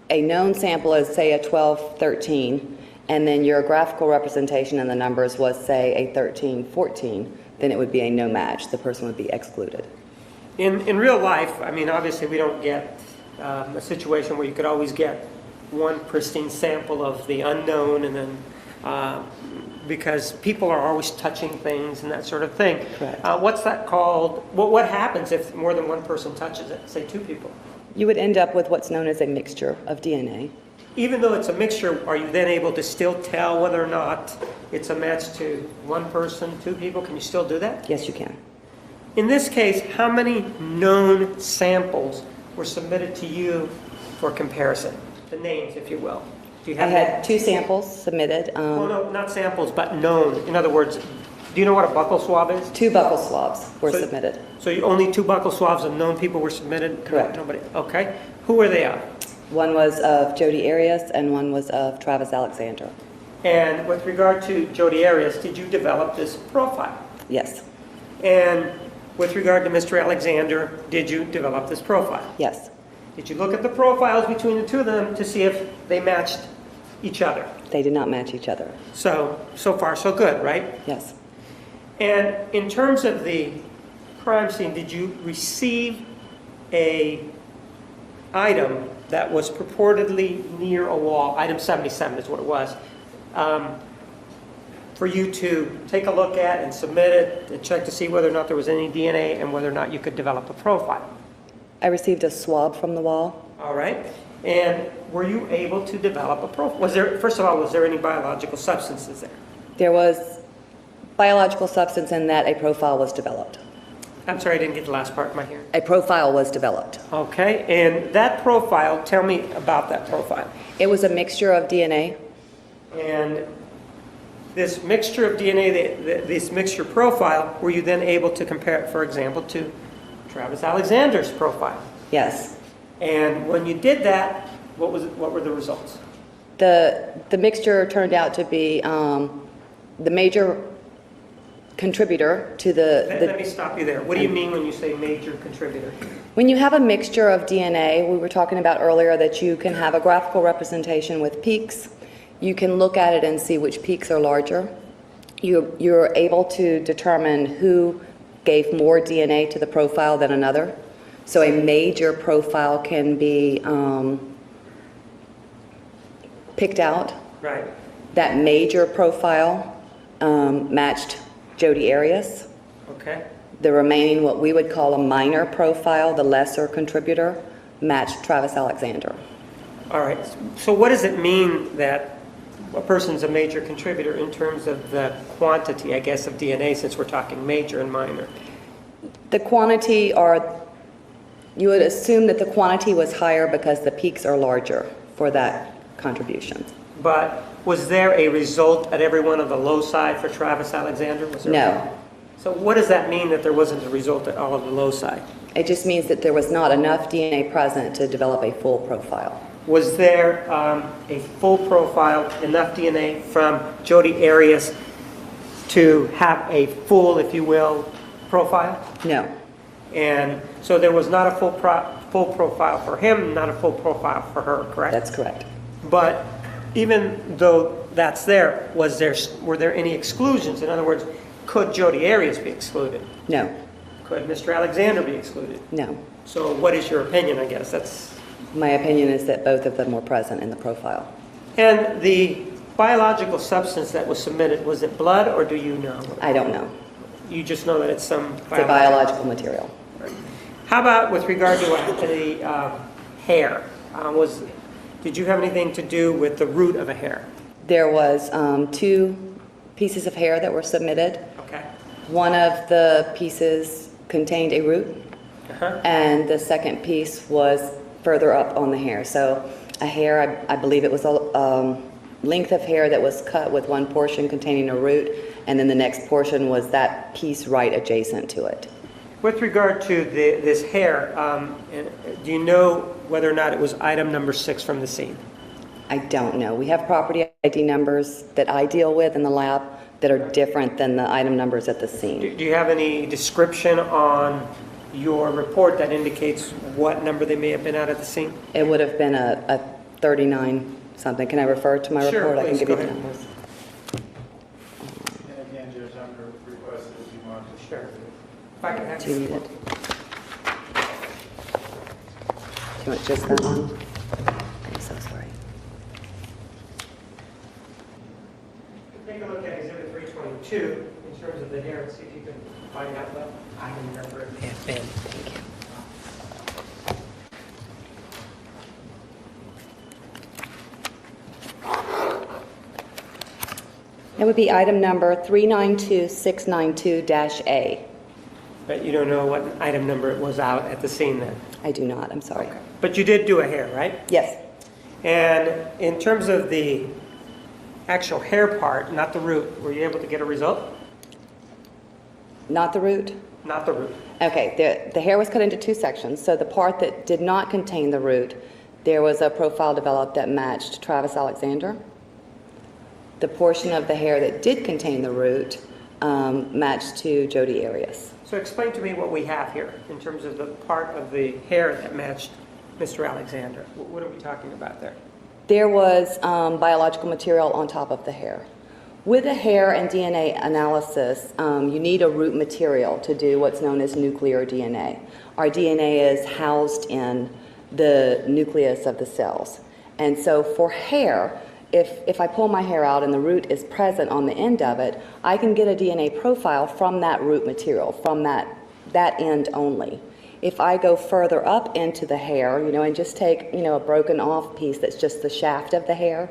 a known sample is, say, a 12, 13, and then your graphical representation in the numbers was, say, a 13, 14, then it would be a no match. The person would be excluded. In real life, I mean, obviously we don't get a situation where you could always get one pristine sample of the unknown, and then because people are always touching things and that sort of thing. Correct. What's that called? What happens if more than one person touches it, say 2 people? You would end up with what's known as a mixture of DNA. Even though it's a mixture, are you then able to still tell whether or not it's a match to 1 person, 2 people? Can you still do that? Yes, you can. In this case, how many known samples were submitted to you for comparison? The names, if you will. Do you I have had that? 2 samples submitted. Well, no, not samples, but known. In other words, do you know what a buccal swab is? 2 buccal swabs were submitted. So only 2 buccal swabs of known people were submitted? Correct. Nobody. Okay. Who were they of? One was of Jodi Arias and one was of Travis Alexander. And with regard to Jodi Arias, did you develop this profile? Yes. And with regard to Mr. Alexander, did you develop this profile? Yes. Did you look at the profiles between the 2 of them to see if they matched each other? They did not match each other. So far so good, right? Yes. And in terms of the crime scene, did you receive a item that was purportedly near a wall, item 77 is what it was, for you to take a look at and submit it and check to see whether or not there was any DNA and whether or not you could develop a profile? I received a swab from the wall. All right. And were you able to develop a profile? First of all, was there any biological substances there? There was biological substance in that a profile was developed. I'm sorry, I didn't get the last part of my hearing. A profile was developed. Okay, and that profile, tell me about that profile. It was a mixture of DNA. And this mixture of DNA, this mixture profile, were you then able to compare it, for example, to Travis Alexander's profile? Yes. And when you did that, what were the results? The mixture turned out to be the major contributor to Let me stop you there. What do you mean when you say major contributor? When you have a mixture of DNA, we were talking about earlier that you can have a graphical representation with peaks. You can look at it and see which peaks are larger. You're able to determine who gave more DNA to the profile than another. So a major profile can be picked out. Right. That major profile matched Jodi Arias. Okay. The remaining, what we would call a minor profile, the lesser contributor, matched Travis Alexander. All right. So what does it mean that a person's a major contributor in terms of the quantity, I guess, of DNA, since we're talking major and minor? The quantity you would assume that the quantity was higher because the peaks are larger for that contribution. But was there a result at every one of the loci for Travis Alexander? Was there? No. So what does that mean that there wasn't a result at all of the loci? It just means that there was not enough DNA present to develop a full profile. Was there a full profile, enough DNA from Jodi Arias to have a full, if you will, profile? No. And so there was not a full profile for him, not a full profile for her, correct? That's correct. But even though that's there, were there any exclusions? In other words, could Jodi Arias be excluded? No. Could Mr. Alexander be excluded? No. So what is your opinion, I guess? My opinion is that both of them were present in the profile. And the biological substance that was submitted, was it blood or do you know? I don't know. You just know that it's some It's a biological material. How about with regard to the hair? Did you have anything to do with the root of a hair? There was 2 pieces of hair that were submitted. Okay. One of the pieces contained a root, Uh-huh. and the second piece was further up on the hair. So a hair, I believe it was a length of hair that was cut with one portion containing a root, and then the next portion was that piece right adjacent to it. With regard to this hair, do you know whether or not it was item number 6 from the scene? I don't know. We have property ID numbers that I deal with in the lab that are different than the item numbers at the scene. Do you have any description on your report that indicates what number they may have been at the scene? It would have been a 39 something. Can I refer to my Sure, report? I can please, give go you the ahead. numbers. And again, Judge, under request that you want to Sure. If I can have Do you need it? Do you want just that one? I'm so sorry. Take a look at Exhibit 322 in terms of the hair and see if you can find out what item number it has been. Thank you. That would be item number 392692-A. But you don't know what item number it was out at the scene then? I do not, I'm sorry. But you did do a hair, right? Yes. And in terms of the actual hair part, not the root, were you able to get a result? Not the root? Not the root. Okay, the hair was cut into 2 sections. So the part that did not contain the root, there was a profile developed that matched Travis Alexander. The portion of the hair that did contain the root matched to Jodi Arias. So explain to me what we have here in terms of the part of the hair that matched Mr. Alexander. What are we talking about there? There was biological material on top of the hair. With a hair and DNA analysis, you need a root material to do what's known as nuclear DNA. Our DNA is housed in the nucleus of the cells. And so for hair, if I pull my hair out and the root is present on the end of it, I can get a DNA profile from that root material, from that end only. If I go further up into the hair, and just take, a broken off piece that's just the shaft of the hair,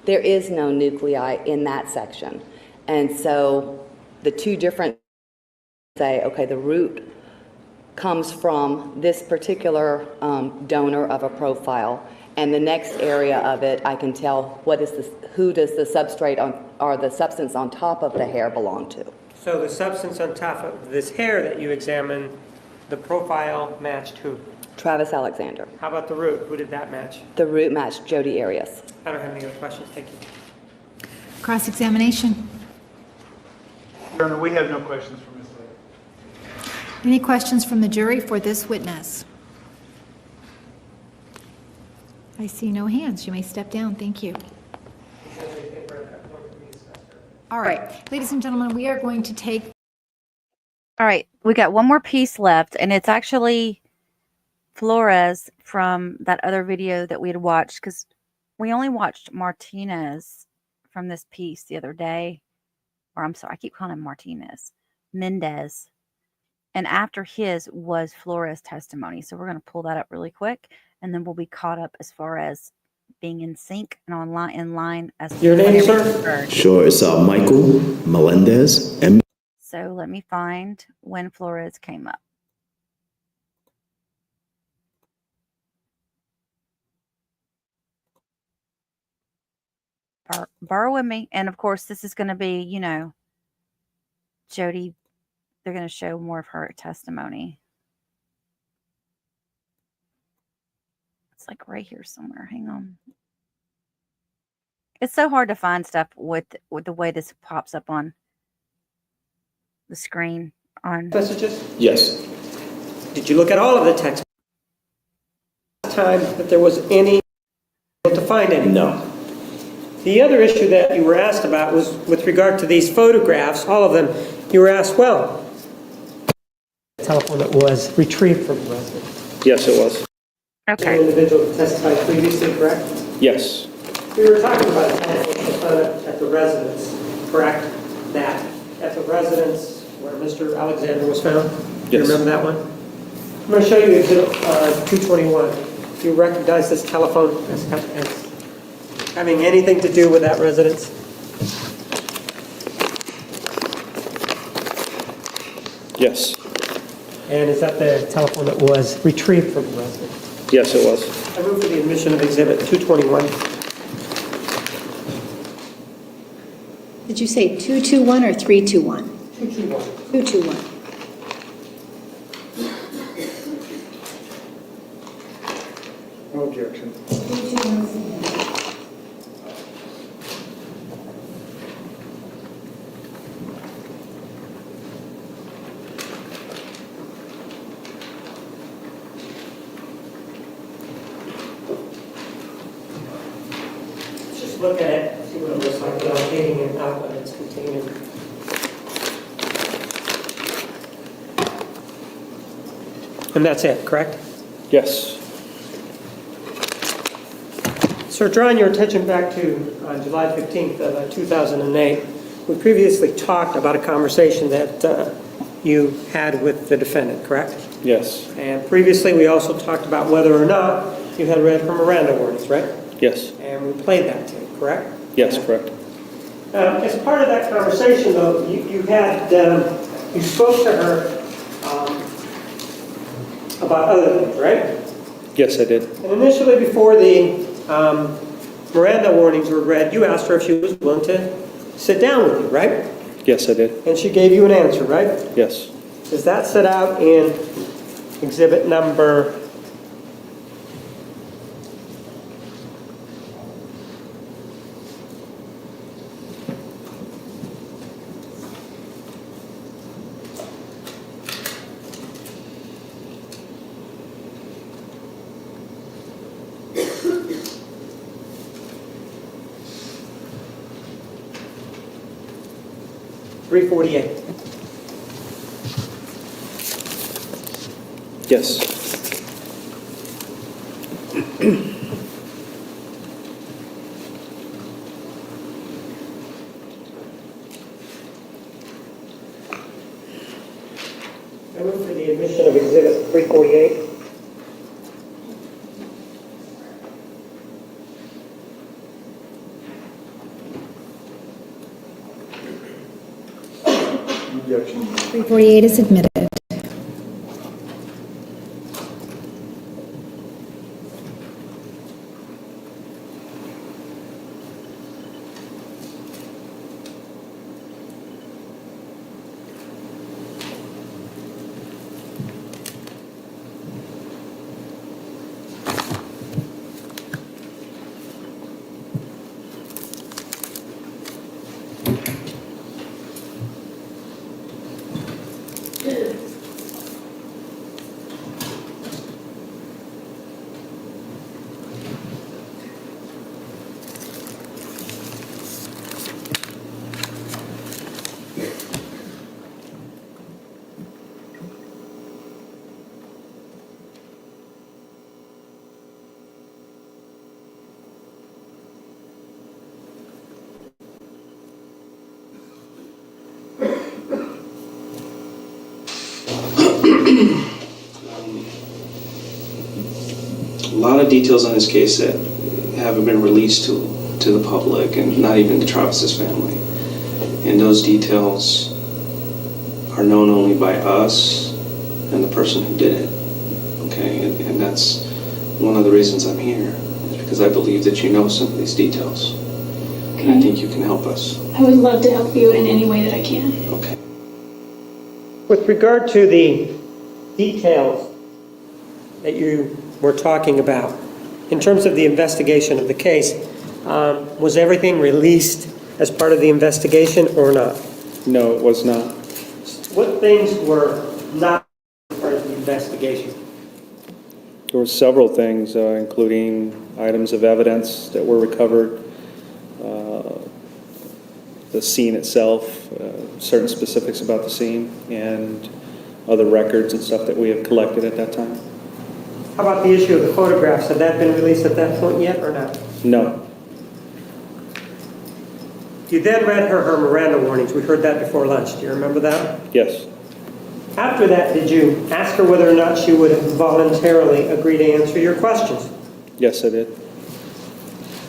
there is no nuclei in that section. And so the 2 different say, okay, the root comes from this particular donor of a profile, and the next area of it, I can tell who does the substrate or the substance on top of the hair belong to. So the substance on top of this hair that you examined, the profile matched who? Travis Alexander. How about the root? Who did that match? The root matched Jodi Arias. I don't have any other questions. Thank you. Cross-examination. Chairman, we have no questions for Ms. Legg. Any questions from the jury for this witness? I see no hands. You may step down. Thank you. All right, ladies and gentlemen, we are going to take. All right, we got one more piece left, and it's actually Flores from that other video that we had watched, because we only watched Martinez from this piece the other day. Or I'm sorry, I keep calling him Martinez. Mendez. And after his was Flores' testimony. So we're going to pull that up really quick, and then we'll be caught up as far as being in sync and online in line as Your name, sir? Sure, it's Michael Melendez. So let me find when Flores came up. Bear with me. And of course, this is going to be, you know, Jody. They're going to show more of her testimony. It's like right here somewhere. Hang on. It's so hard to find stuff with the way this pops up on the screen. On Messages? Yes. Did you look at all of the text? Time that there was any to find any? No. The other issue that you were asked about was with regard to these photographs, all of them, you were asked, well, the telephone that was retrieved from the residence. Yes, it was. Okay. The individual that testified previously, correct? Yes. We were talking about a telephone at the residence, correct? That at the residence where Mr. Alexander was found? Do you Yes. remember that one? I'm going to show you exhibit 221. Do you recognize this telephone as having anything to do with that residence? Yes. And is that the telephone that was retrieved from the residence? Yes, it was. I move for the admission of exhibit 221. Did you say 221 or 321? 221. 221. No objection. Let's just look at it, see what it looks like without taking it out when it's contained. And that's it, correct? Yes. Sir, drawing your attention back to July 15th of 2008, we previously talked about a conversation that you had with the defendant, correct? Yes. And previously, we also talked about whether or not you had read her Miranda warnings, right? Yes. And we played that tape, correct? Yes, correct. As part of that conversation, though, you spoke to her about other things, right? Yes, I did. And initially, before the Miranda warnings were read, you asked her if she was willing to sit down with you, right? Yes, I did. And she gave you an answer, right? Yes. Is that set out in exhibit number 348? Yes. I move for the admission of exhibit 348. Objection. 348 is admitted. A lot of details on this case that haven't been released to the public and not even to Travis's family. And those details are known only by us and the person who did it. Okay, and that's one of the reasons I'm here, is because I believe that you know some of these details. Okay. And I think you can help us. I would love to help you in any way that I can. Okay. With regard to the details that you were talking about, in terms of the investigation of the case, was everything released as part of the investigation or not? No, it was not. What things were not part of the investigation? There were several things, including items of evidence that were recovered, the scene itself, certain specifics about the scene, and other records and stuff that we have collected at that time. How about the issue of the photographs? Had that been released at that point yet or not? No. You then read her Miranda warnings. We heard that before lunch. Do you remember that? Yes. After that, did you ask her whether or not she would voluntarily agree to answer your questions? Yes, I did.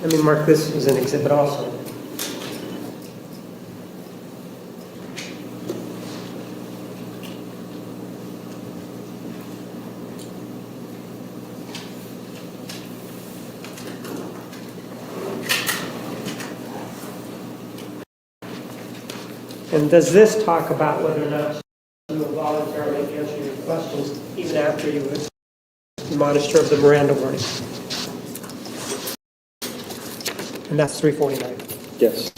Let me mark this as an exhibit also. And does this talk about whether or not she will voluntarily answer your questions even after you have admonished her of the Miranda warning? And that's 349. Yes.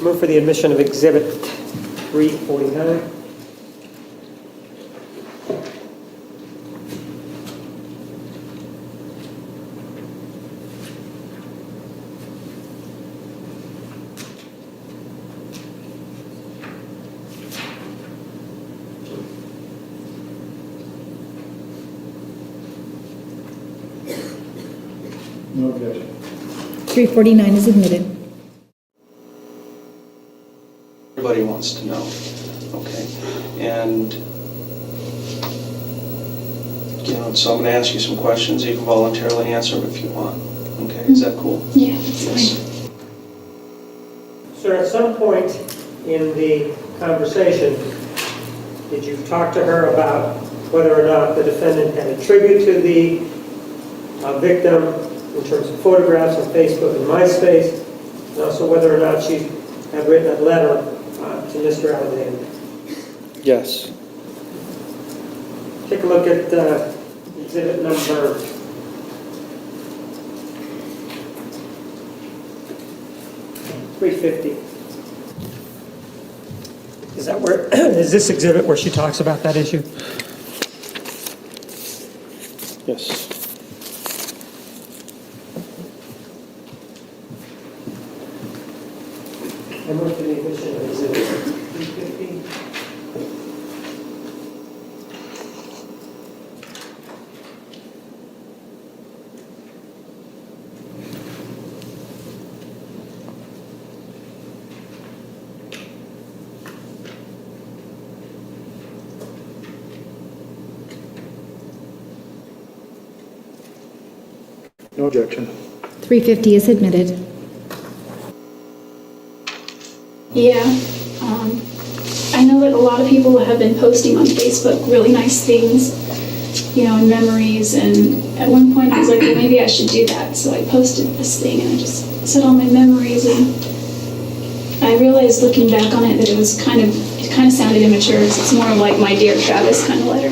Move for the admission of Exhibit 349. No objection. 349 is admitted. Everybody wants to know, okay? And, you know, so I'm going to ask you some questions. You can voluntarily answer them if you want, okay? Is that cool? Yeah, that's Yes. fine. Sir, at some point in the conversation, did you talk to her about whether or not the defendant had attributed to the victim in terms of photographs on Facebook and MySpace, and also whether or not she had written a letter to Mr. Alexander? Yes. Take a look at exhibit number 350. Is that where, is this exhibit where she talks about that issue? Yes. I move to the admission of exhibit 350. No objection. 350 is admitted. Yeah. I know that a lot of people have been posting on Facebook really nice things, you know, and memories. And at one point I was like, well, maybe I should do that. So I posted this thing and I just said all my memories. And I realized looking back on it that it kind of sounded immature. It's more like my Dear Travis kind of letter.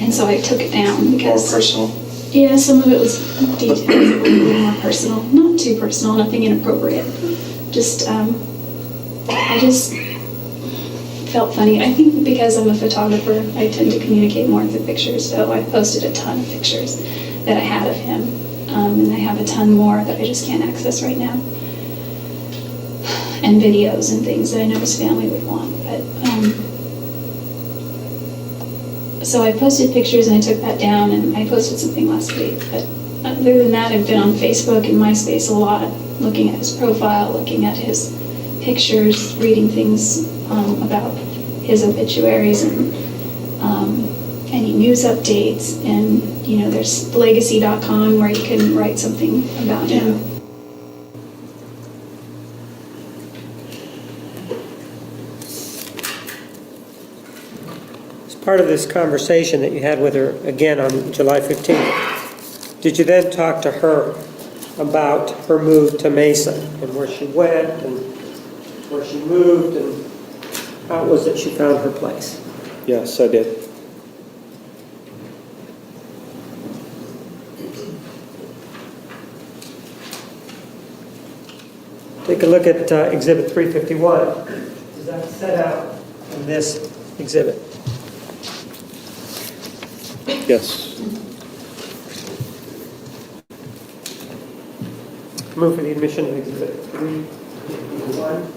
And so I took it down because... More personal? Yeah, some of it was detailed, a little more personal. Not too personal, nothing inappropriate. Just, I just felt funny. I think because I'm a photographer, I tend to communicate more through pictures. So I posted a ton of pictures that I had of him. And I have a ton more that I just can't access right now. And videos and things that I know his family would want. But, so I posted pictures and I took that down, and I posted something last week. But other than that, I've been on Facebook and MySpace a lot, looking at his profile, looking at his pictures, reading things about his obituaries and any news updates. And, there's legacy.com where you can write something about him. As part of this conversation that you had with her again on July 15th, did you then talk to her about her move to Mesa and where she went and where she moved and how it was that she found her place? Yes, I did. Take a look at Exhibit 351. Is that set out in this exhibit? Yes. Move for the admission of Exhibit 351.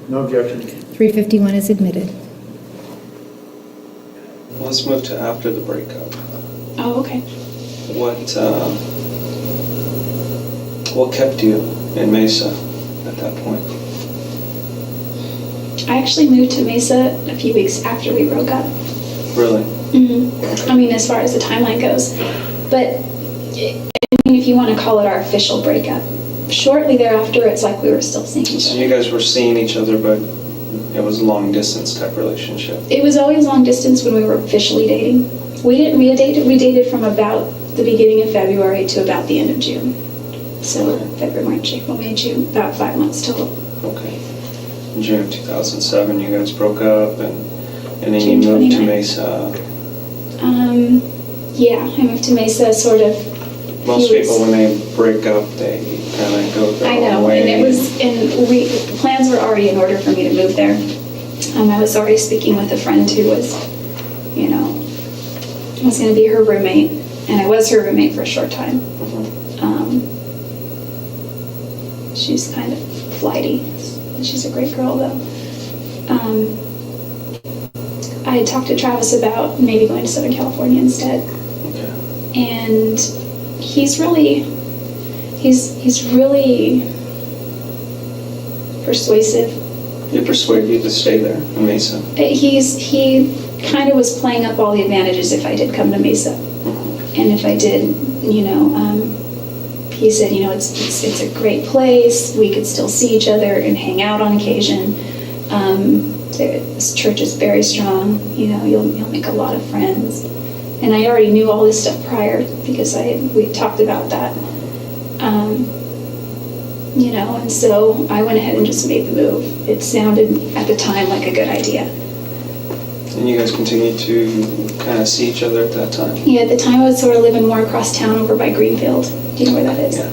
No objection. 351 is admitted. Let's move to after the breakup. Oh, okay. What kept you in Mesa at that point? I actually moved to Mesa a few weeks after we broke up. Really? I mean, as far as the timeline goes. But, if you want to call it our official breakup, shortly thereafter, it's like we were still seeing each So other. you guys were seeing each other, but it was a long distance type relationship. It was always long distance when we were officially dating. We dated from about the beginning of February to about the end of June. So February, March, April, May, June, about 5 months total. Okay. In June of 2007, you guys broke up, and then June you moved to 29th. Mesa. Yeah, I moved to Mesa sort of. Most people, when they break up, they kind of go their I own know, way. and plans were already in order for me to move there. I was already speaking with a friend who was, was going to be her roommate, and I was her roommate for a short time. She's kind of flighty. She's a great girl, though. I had talked to Travis about maybe going to Southern California instead. And he's really persuasive. He persuaded you to stay there in Mesa. He kind of was playing up all the advantages if I did come to Mesa. And if I did, he said, it's a great place. We could still see each other and hang out on occasion. This church is very strong. You'll make a lot of friends. And I already knew all this stuff prior because we talked about that. And so I went ahead and just made the move. It sounded at the time like a good idea. And you guys continued to kind of see each other at that time? Yeah, at the time I was sort of living more across town over by Greenfield. Do you know where that is? Yeah.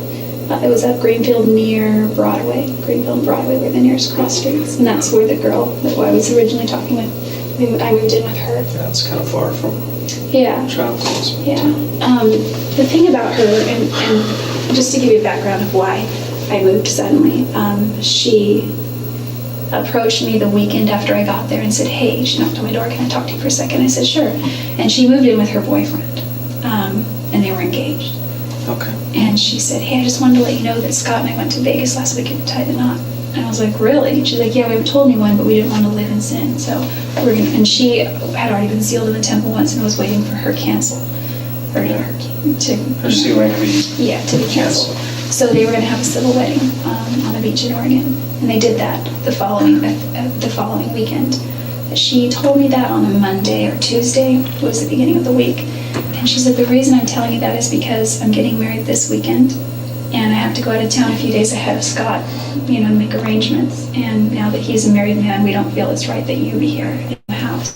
It was at Greenfield near Broadway. Greenfield and Broadway were the nearest cross streets. And that's where the girl that I was originally talking with, I moved in with her. Yeah, it's kind of far from Travis. Yeah. The thing about her, and just to give you a background of why I moved suddenly, she approached me the weekend after I got there and said, hey, she knocked on my door, can I talk to you for a second? I said, sure. And she moved in with her boyfriend, and they were engaged. Okay. And she said, hey, I just wanted to let you know that Scott and I went to Vegas last weekend to tie the knot. And I was like, really? And she's like, yeah, we haven't told anyone, but we didn't want to live in sin. So we're going to, and she had already been sealed in the temple once and was waiting for her cancel. Or Her sealing to be to be canceled. So they were going to have a civil wedding on a beach in Oregon. And they did that the following weekend. She told me that on a Monday or Tuesday, it was the beginning of the week. And she said, the reason I'm telling you that is because I'm getting married this weekend and I have to go out of town a few days ahead of Scott, make arrangements. And now that he's a married man, we don't feel it's right that you be here in the house.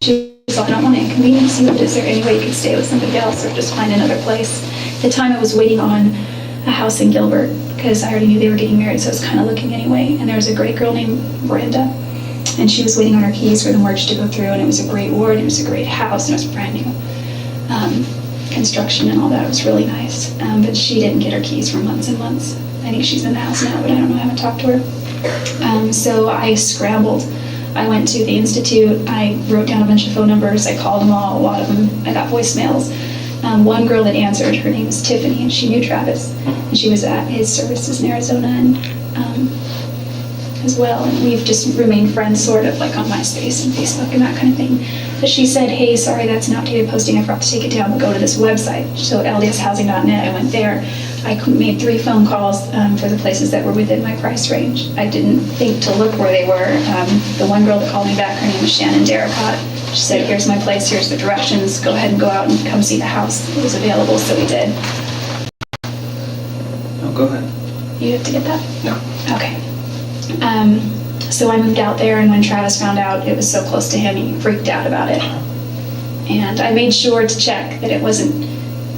She's all I don't want to inconvenience you. Is there any way you could stay with somebody else or just find another place? At the time, I was waiting on a house in Gilbert because I already knew they were getting married, so I was kind of looking anyway. And there was a great girl named Brenda, and she was waiting on her keys for the mortgage to go through, and it was a great ward, it was a great house, and it was brand new. Construction and all that, it was really nice. But she didn't get her keys for months and months. I think she's in the house now, but I don't know, I haven't talked to her. So I scrambled. I went to the Institute, I wrote down a bunch of phone numbers, I called them all, a lot of them, I got voicemails. One girl that answered, her name was Tiffany, and she knew Travis, and she was at his services in Arizona and as well, and we've just remained friends sort of like on MySpace and Facebook and that kind of thing. But she said, hey, sorry, that's an outdated posting, I forgot to take it down, but go to this website. So ldshousing.net, I went there. I made 3 phone calls for the places that were within my price range. I didn't think to look where they were. The one girl that called me back, her name was Shannon Darracott. She said, here's my place, here's the directions, go ahead and go out and come see the house. It was available, so we did. No, go ahead. You have to get that? No. Okay. So I moved out there, and when Travis found out it was so close to him, he freaked out about it. And I made sure to check that it wasn't,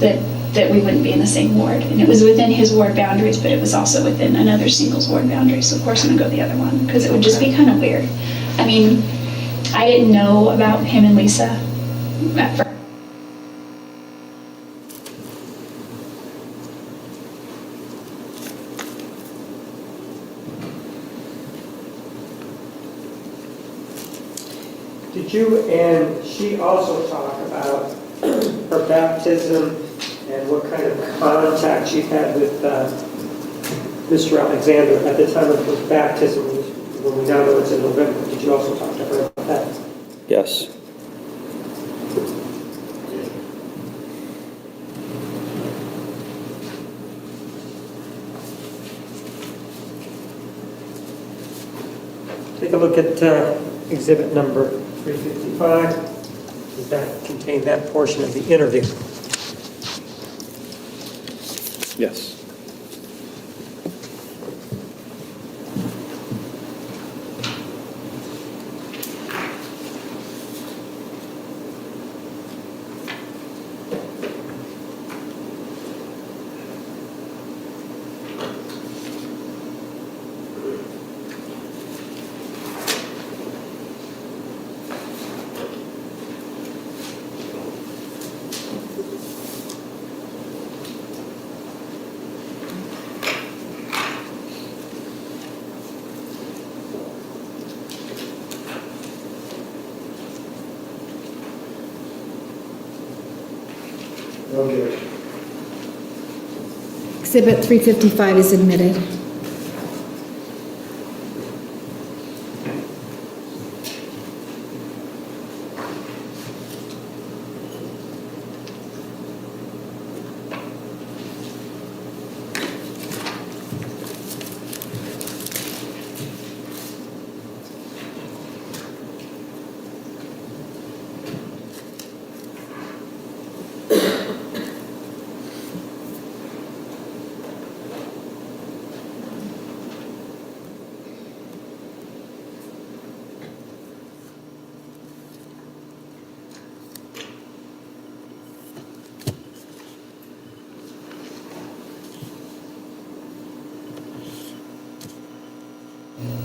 that we wouldn't be in the same ward. And it was within his ward boundaries, but it was also within another singles ward boundary. So of course I'm gonna go the other one, because it would just be kind of weird. I mean, I didn't know about him and Lisa at first. Did you and she also talk about her baptism and what kind of contact she had with Mr. Alexander at the time of his baptism, when we now know it's in November? Did you also talk to her about that? Yes. Take a look at exhibit number 355. Does that contain that portion of the interview? Yes. No objection. Exhibit 355 is admitted.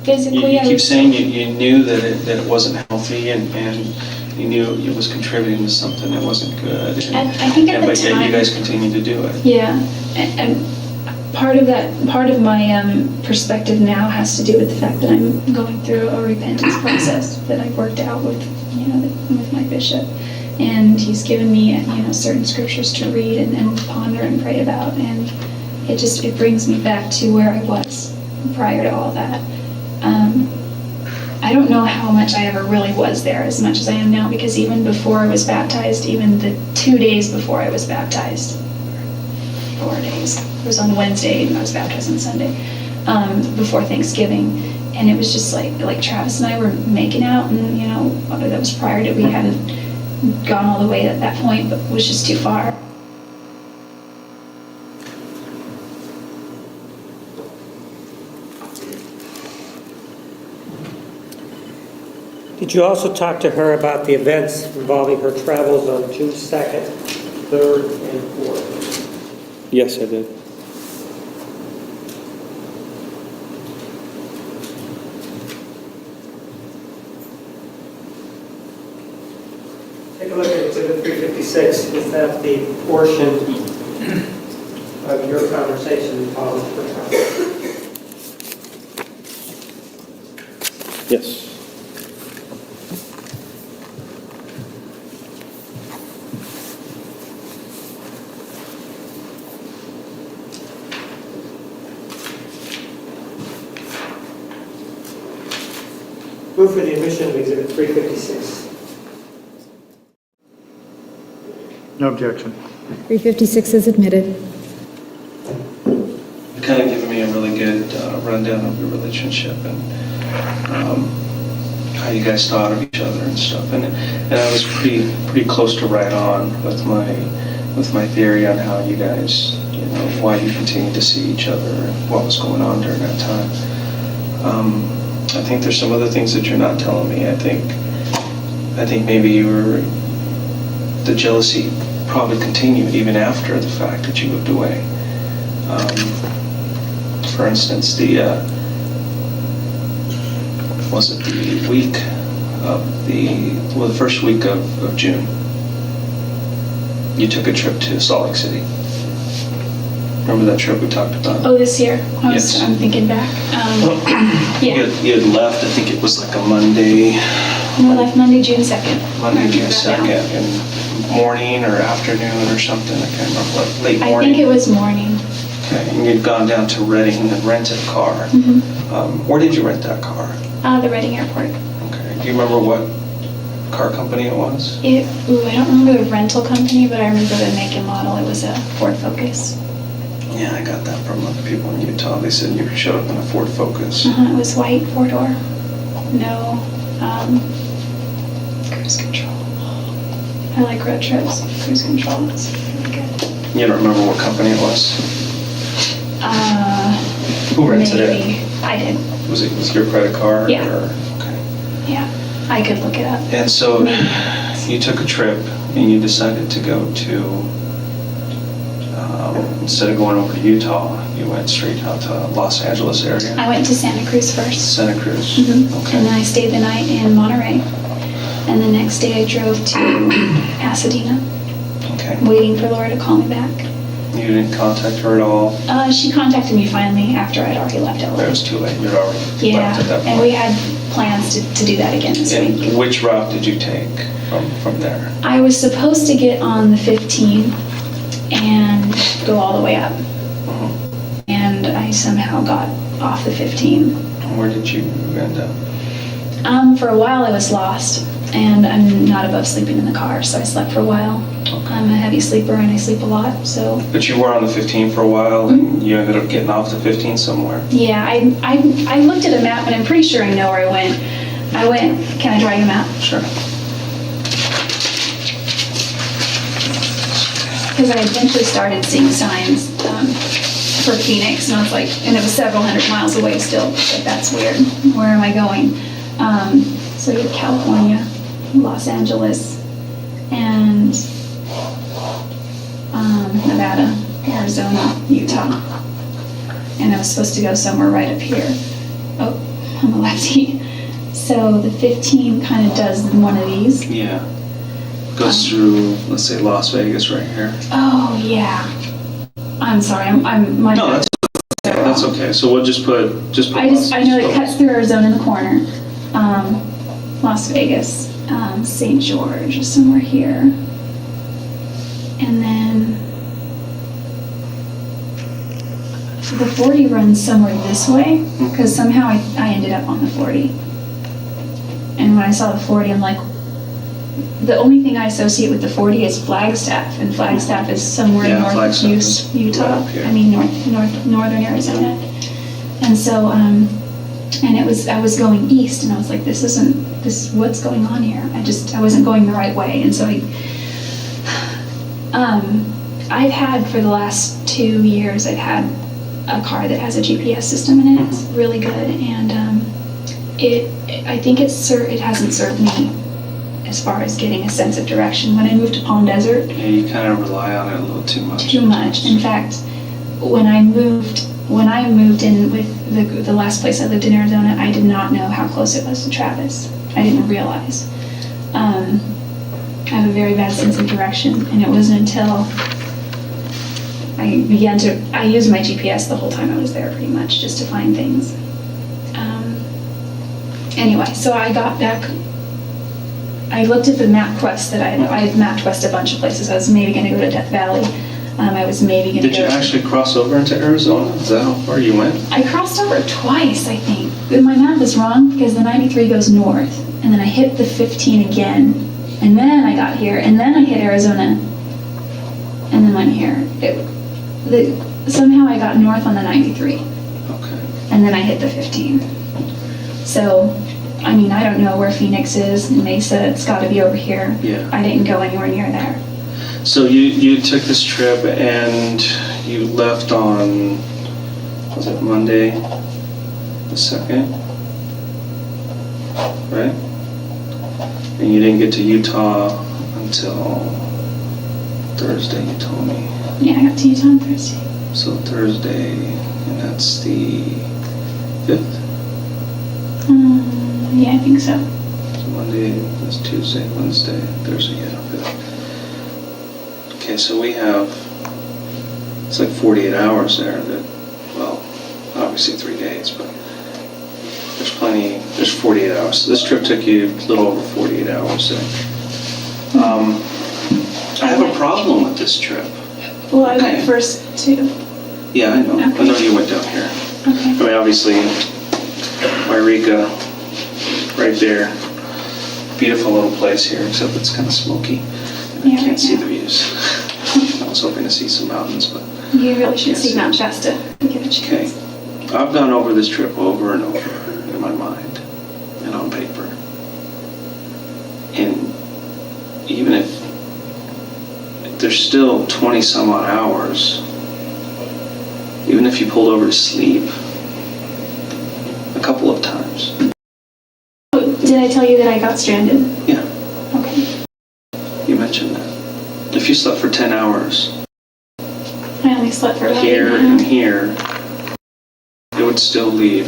Physically, You I keep was, saying you knew that it wasn't healthy and you knew it was contributing to something that wasn't good. And, I think at the but yet time, you guys continue to do it. yeah, and part of my perspective now has to do with the fact that I'm going through a repentance process that I've worked out with, with my bishop, and he's given me, certain scriptures to read and ponder and pray about, and it brings me back to where I was prior to all that. I don't know how much I ever really was there as much as I am now, because even before I was baptized, even the 2 days before I was baptized, 4 days, it was on Wednesday and I was baptized on Sunday, before Thanksgiving, and it was just like Travis and I were making out, and that was prior to, we hadn't gone all the way at that point, but was just too far. Did you also talk to her about the events involving her travels on June 2nd, 3rd, and 4th? Yes, I did. Take a look at Exhibit 356. Is that the portion of your conversation involving her travel? Yes. Move for the admission of Exhibit 356. No objection. 356 is admitted. You've kind of given me a really good rundown of your relationship and how you guys thought of each other and stuff. And I was pretty close to right on with my theory on how you guys, why you continued to see each other and what was going on during that time. I think there's some other things that you're not telling me. I think maybe the jealousy probably continued even after the fact that you moved away. For instance, was it the week of the first week of June, you took a trip to Salt Lake City. Remember that trip we talked about? Oh, this year? Yes. I'm thinking back. Yeah. You had left, I think it was like a Monday. No, I left Monday, June 2nd. Monday, June 2nd, in morning or afternoon or something, I can't remember, like late morning. I think it was morning. Okay, and you'd gone down to Reading and rented a car. Where did you rent that car? The Reading Airport. Okay, do you remember what car company it was? I don't remember the rental company, but I remember the make and model. It was a Ford Focus. Yeah, I got that from other people in Utah. They said you showed up in a Ford Focus. It was white, 4-door. No cruise control. I like road trips. Cruise control is really good. You don't remember what company it was? Who rented maybe. it? I did. Was it your credit card? Yeah. Okay. Yeah, I could look it up. And so you took a trip and you decided to go to, instead of going over to Utah, you went straight out to Los Angeles area. I went to Santa Cruz first. Santa Cruz. Okay. And then I stayed the night in Monterey. And the next day I drove to Pasadena. Okay. Waiting for Laura to call me back. You didn't contact her at all? She contacted me finally after I'd already left LA. It was too late. You'd already Yeah, left at that point. and we had plans to do that again this week. And which route did you take from there? I was supposed to get on the 15 and go all the way up. And I somehow got off the 15. Where did you end up? For a while I was lost, and I'm not above sleeping in the car, so I slept for a while. Okay. I'm a heavy sleeper and I sleep a lot, so. But you were on the 15 for a while, and you ended up getting off the 15 somewhere. Yeah, I looked at a map, and I'm pretty sure I know where I went. Can I draw you a map? Sure. Because I eventually started seeing signs for Phoenix, and I was like, and it was several hundred miles away still, but that's weird. Where am I going? So you have California, Los Angeles, and Nevada, Arizona, Utah. And I was supposed to go somewhere right up here. Oh, I'm a lefty. So the 15 kind of does one of these. Yeah. Goes through, let's say, Las Vegas right here. Oh, yeah. I'm sorry, No, that's okay. So we'll just put I know it cuts through Arizona in the corner. Las Vegas, St. George, somewhere here. And then the 40 runs somewhere this way, because somehow I ended up on the 40. And when I saw the 40, I'm like, the only thing I associate with the 40 is Flagstaff, and Flagstaff is somewhere north of Utah. I mean, northern Arizona. And so, and I was going east, and I was like, what's going on here? I wasn't going the right way. And so I've had, for the last 2 years, I've had a car that has a GPS system in it. It's really good, and I think it hasn't served me as far as getting a sense of direction. When I moved to Palm Desert, Yeah, you kind of rely on it a little too much. too much. In fact, when I moved in with the last place I lived in Arizona, I did not know how close it was to Travis. I didn't realize. I have a very bad sense of direction, and it wasn't until I used my GPS the whole time I was there, pretty much, just to find things. Anyway, so I got back. I looked at the MapQuest that I had MapQuest a bunch of places. I was maybe going to go to Death Valley. I was maybe going to go. Did you actually cross over into Arizona? Is that how far you went? I crossed over twice, I think. My map was wrong because the 93 goes north, and then I hit the 15 again, and then I got here, and then I hit Arizona, and then went here. Somehow I got north on the 93. Okay. And then I hit the 15. So, I mean, I don't know where Phoenix is, and Mesa, it's got to be over here. Yeah. I didn't go anywhere near there. So you took this trip and you left on, was it Monday the 2nd? Right? And you didn't get to Utah until Thursday, you told me. Yeah, I got to Utah on Thursday. So Thursday, and that's the 5th? Yeah, I think so. So Monday, that's Tuesday, Wednesday, Thursday, yeah, 5th. Okay, so we have, it's like 48 hours there that, well, obviously 3 days, but there's 48 hours. So this trip took you a little over 48 hours there. I have a problem with this trip. Well, I went first too. Yeah, I know. Okay. I know you went down here. Okay. I mean, obviously, Wairika, right there. Beautiful little place here, except it's kind of smoky. And I can't see the views. I was hoping to see some mountains, but... You really should see Mount Shasta if you get a chance. Okay. I've gone over this trip over and over in my mind and on paper. And even if there's still 20 some odd hours, even if you pulled over to sleep a couple of times. Did I tell you that I got stranded? Yeah. Okay. You mentioned that. If you slept for 10 hours, I only slept for about here 8 and hours. here, it would still leave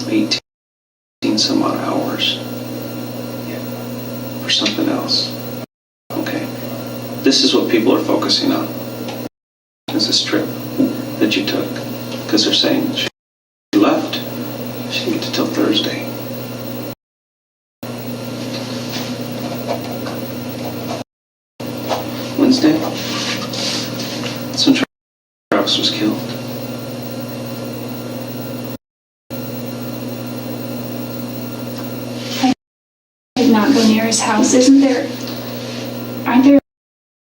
18 some odd hours for something else. Okay. This is what people are focusing on, is this trip that you took. Because they're saying she left, she didn't get to till Thursday. Wednesday? That's when Travis was killed. I did not go near his house. Aren't there?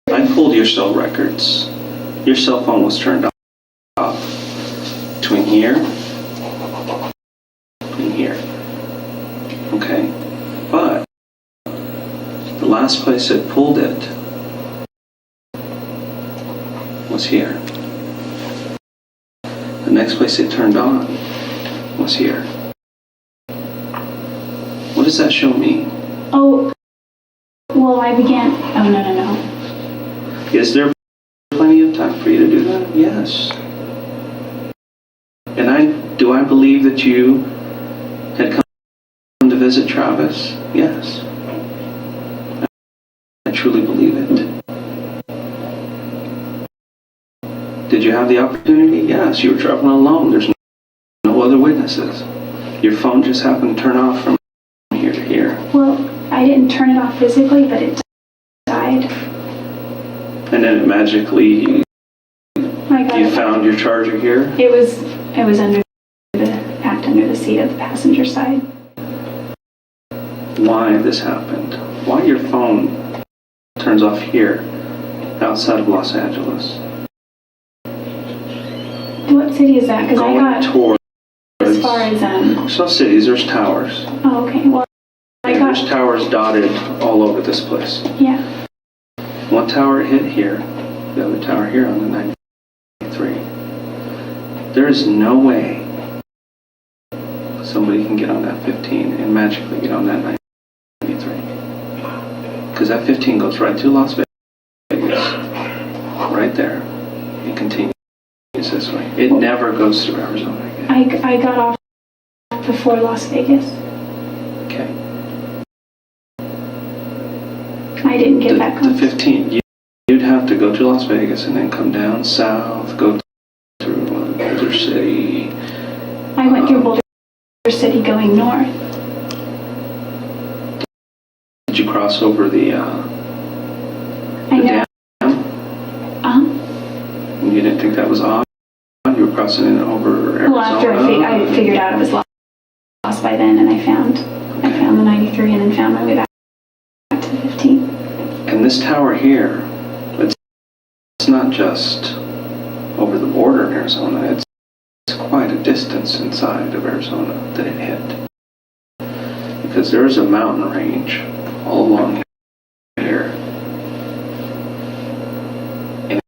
I pulled your cell records. Your cell phone was turned off between here and here. Okay? But the last place it pulled it was here. The next place it turned on was here. What does that show me? Oh, well, I began. Oh, no. Is there plenty of time for you to do that? Yes. And do I believe that you had come to visit Travis? Yes. I truly believe it. Did you have the opportunity? Yes. You were traveling alone. There's no other witnesses. Your phone just happened to turn off from here to here. Well, I didn't turn it off physically, but it died. And then it magically, you found your charger here? It was packed under the seat of the passenger side. Why this happened? Why your phone turns off here, outside of Los Angeles? What city is that? Because I got towards, as far as There's no cities, there's towers. Oh, okay. Well, There's towers dotted all over this place. Yeah. One tower hit here, the other tower here on the 93. There is no way somebody can get on that 15 and magically get on that 93. Because that 15 goes right through Las Vegas, right there. It continues this way. It never goes through Arizona again. I got off before Las Vegas. Okay. I didn't get that The close. 15, you'd have to go to Las Vegas and then come down south, go through Boulder City. I went through Boulder City going north. Did you cross over the I know. dam? You didn't think that was odd? You were crossing it over Arizona? Well, after I figured out it was lost by then, and I found the 93 and then found my way back to the 15. And this tower here, it's not just over the border in Arizona, it's quite a distance inside of Arizona that it hit. Because there's a mountain range all along here. And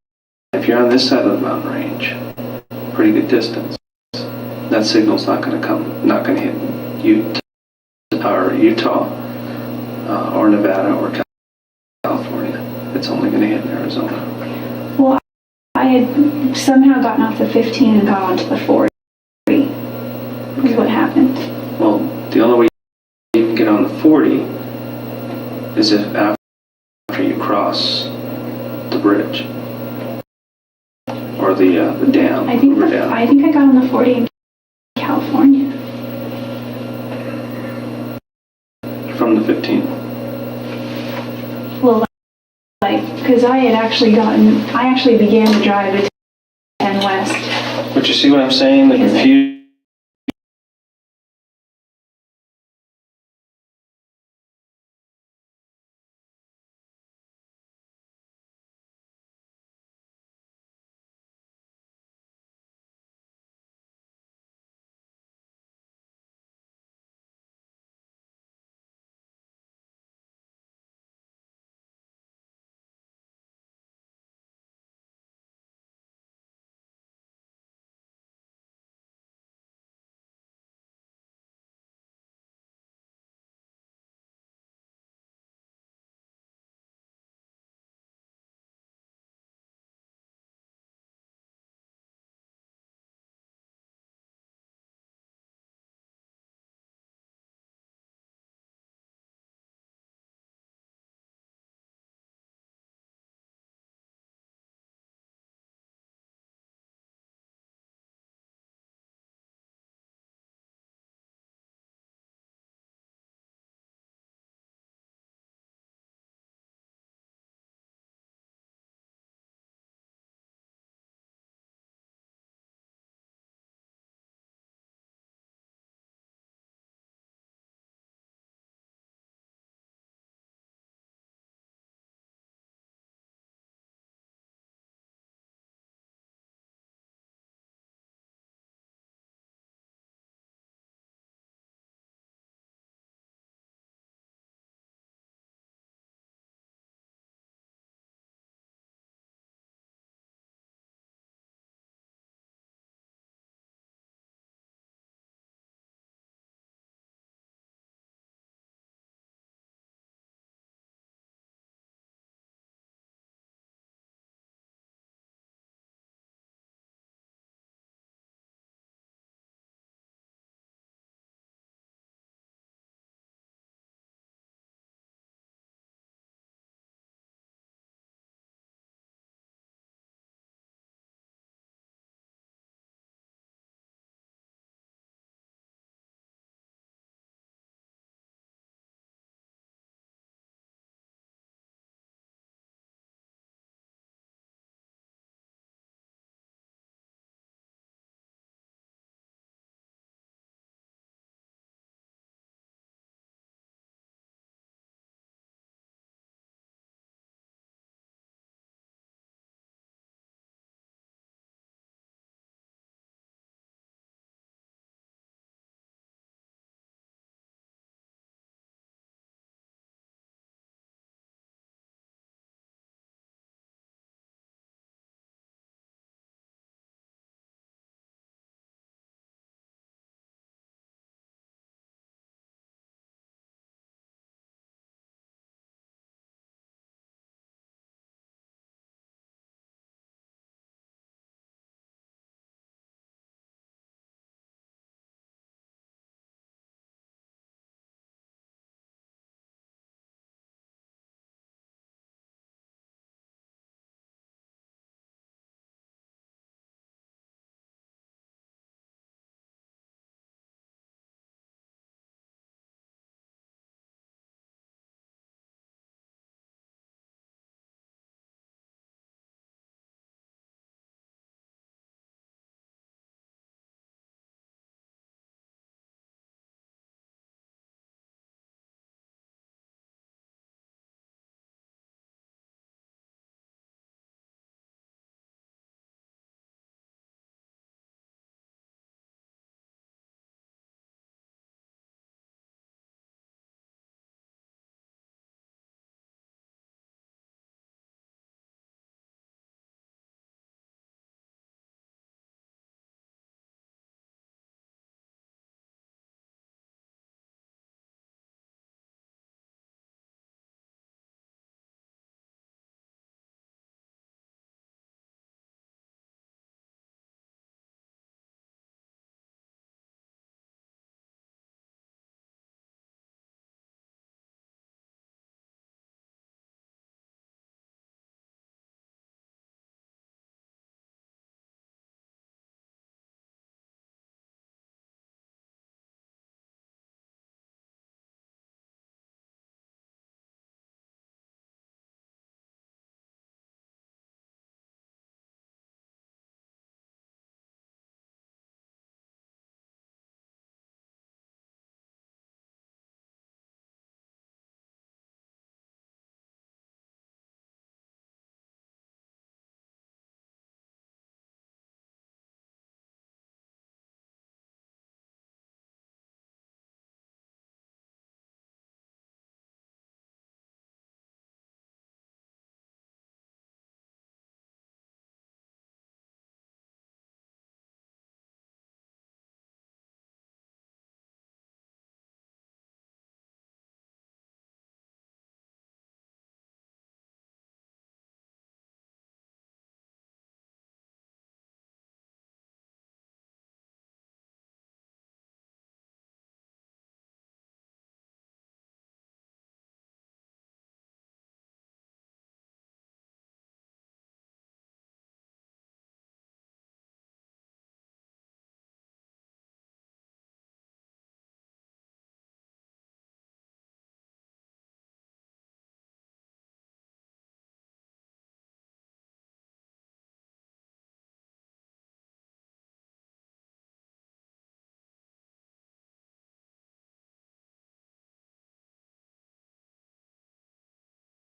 if you're on this side of the mountain range, pretty good distance, that signal's not going to hit Utah or Nevada or California. It's only going to hit Arizona. Well, I had somehow gotten off the 15 and got onto the 40. Is what happened. Well, the only way you can get on the 40 is if after you cross the bridge or the dam. I think I got on the 40 in California. From the 15. Well, because I actually began to drive at 10 West. But you see what I'm saying? The confusion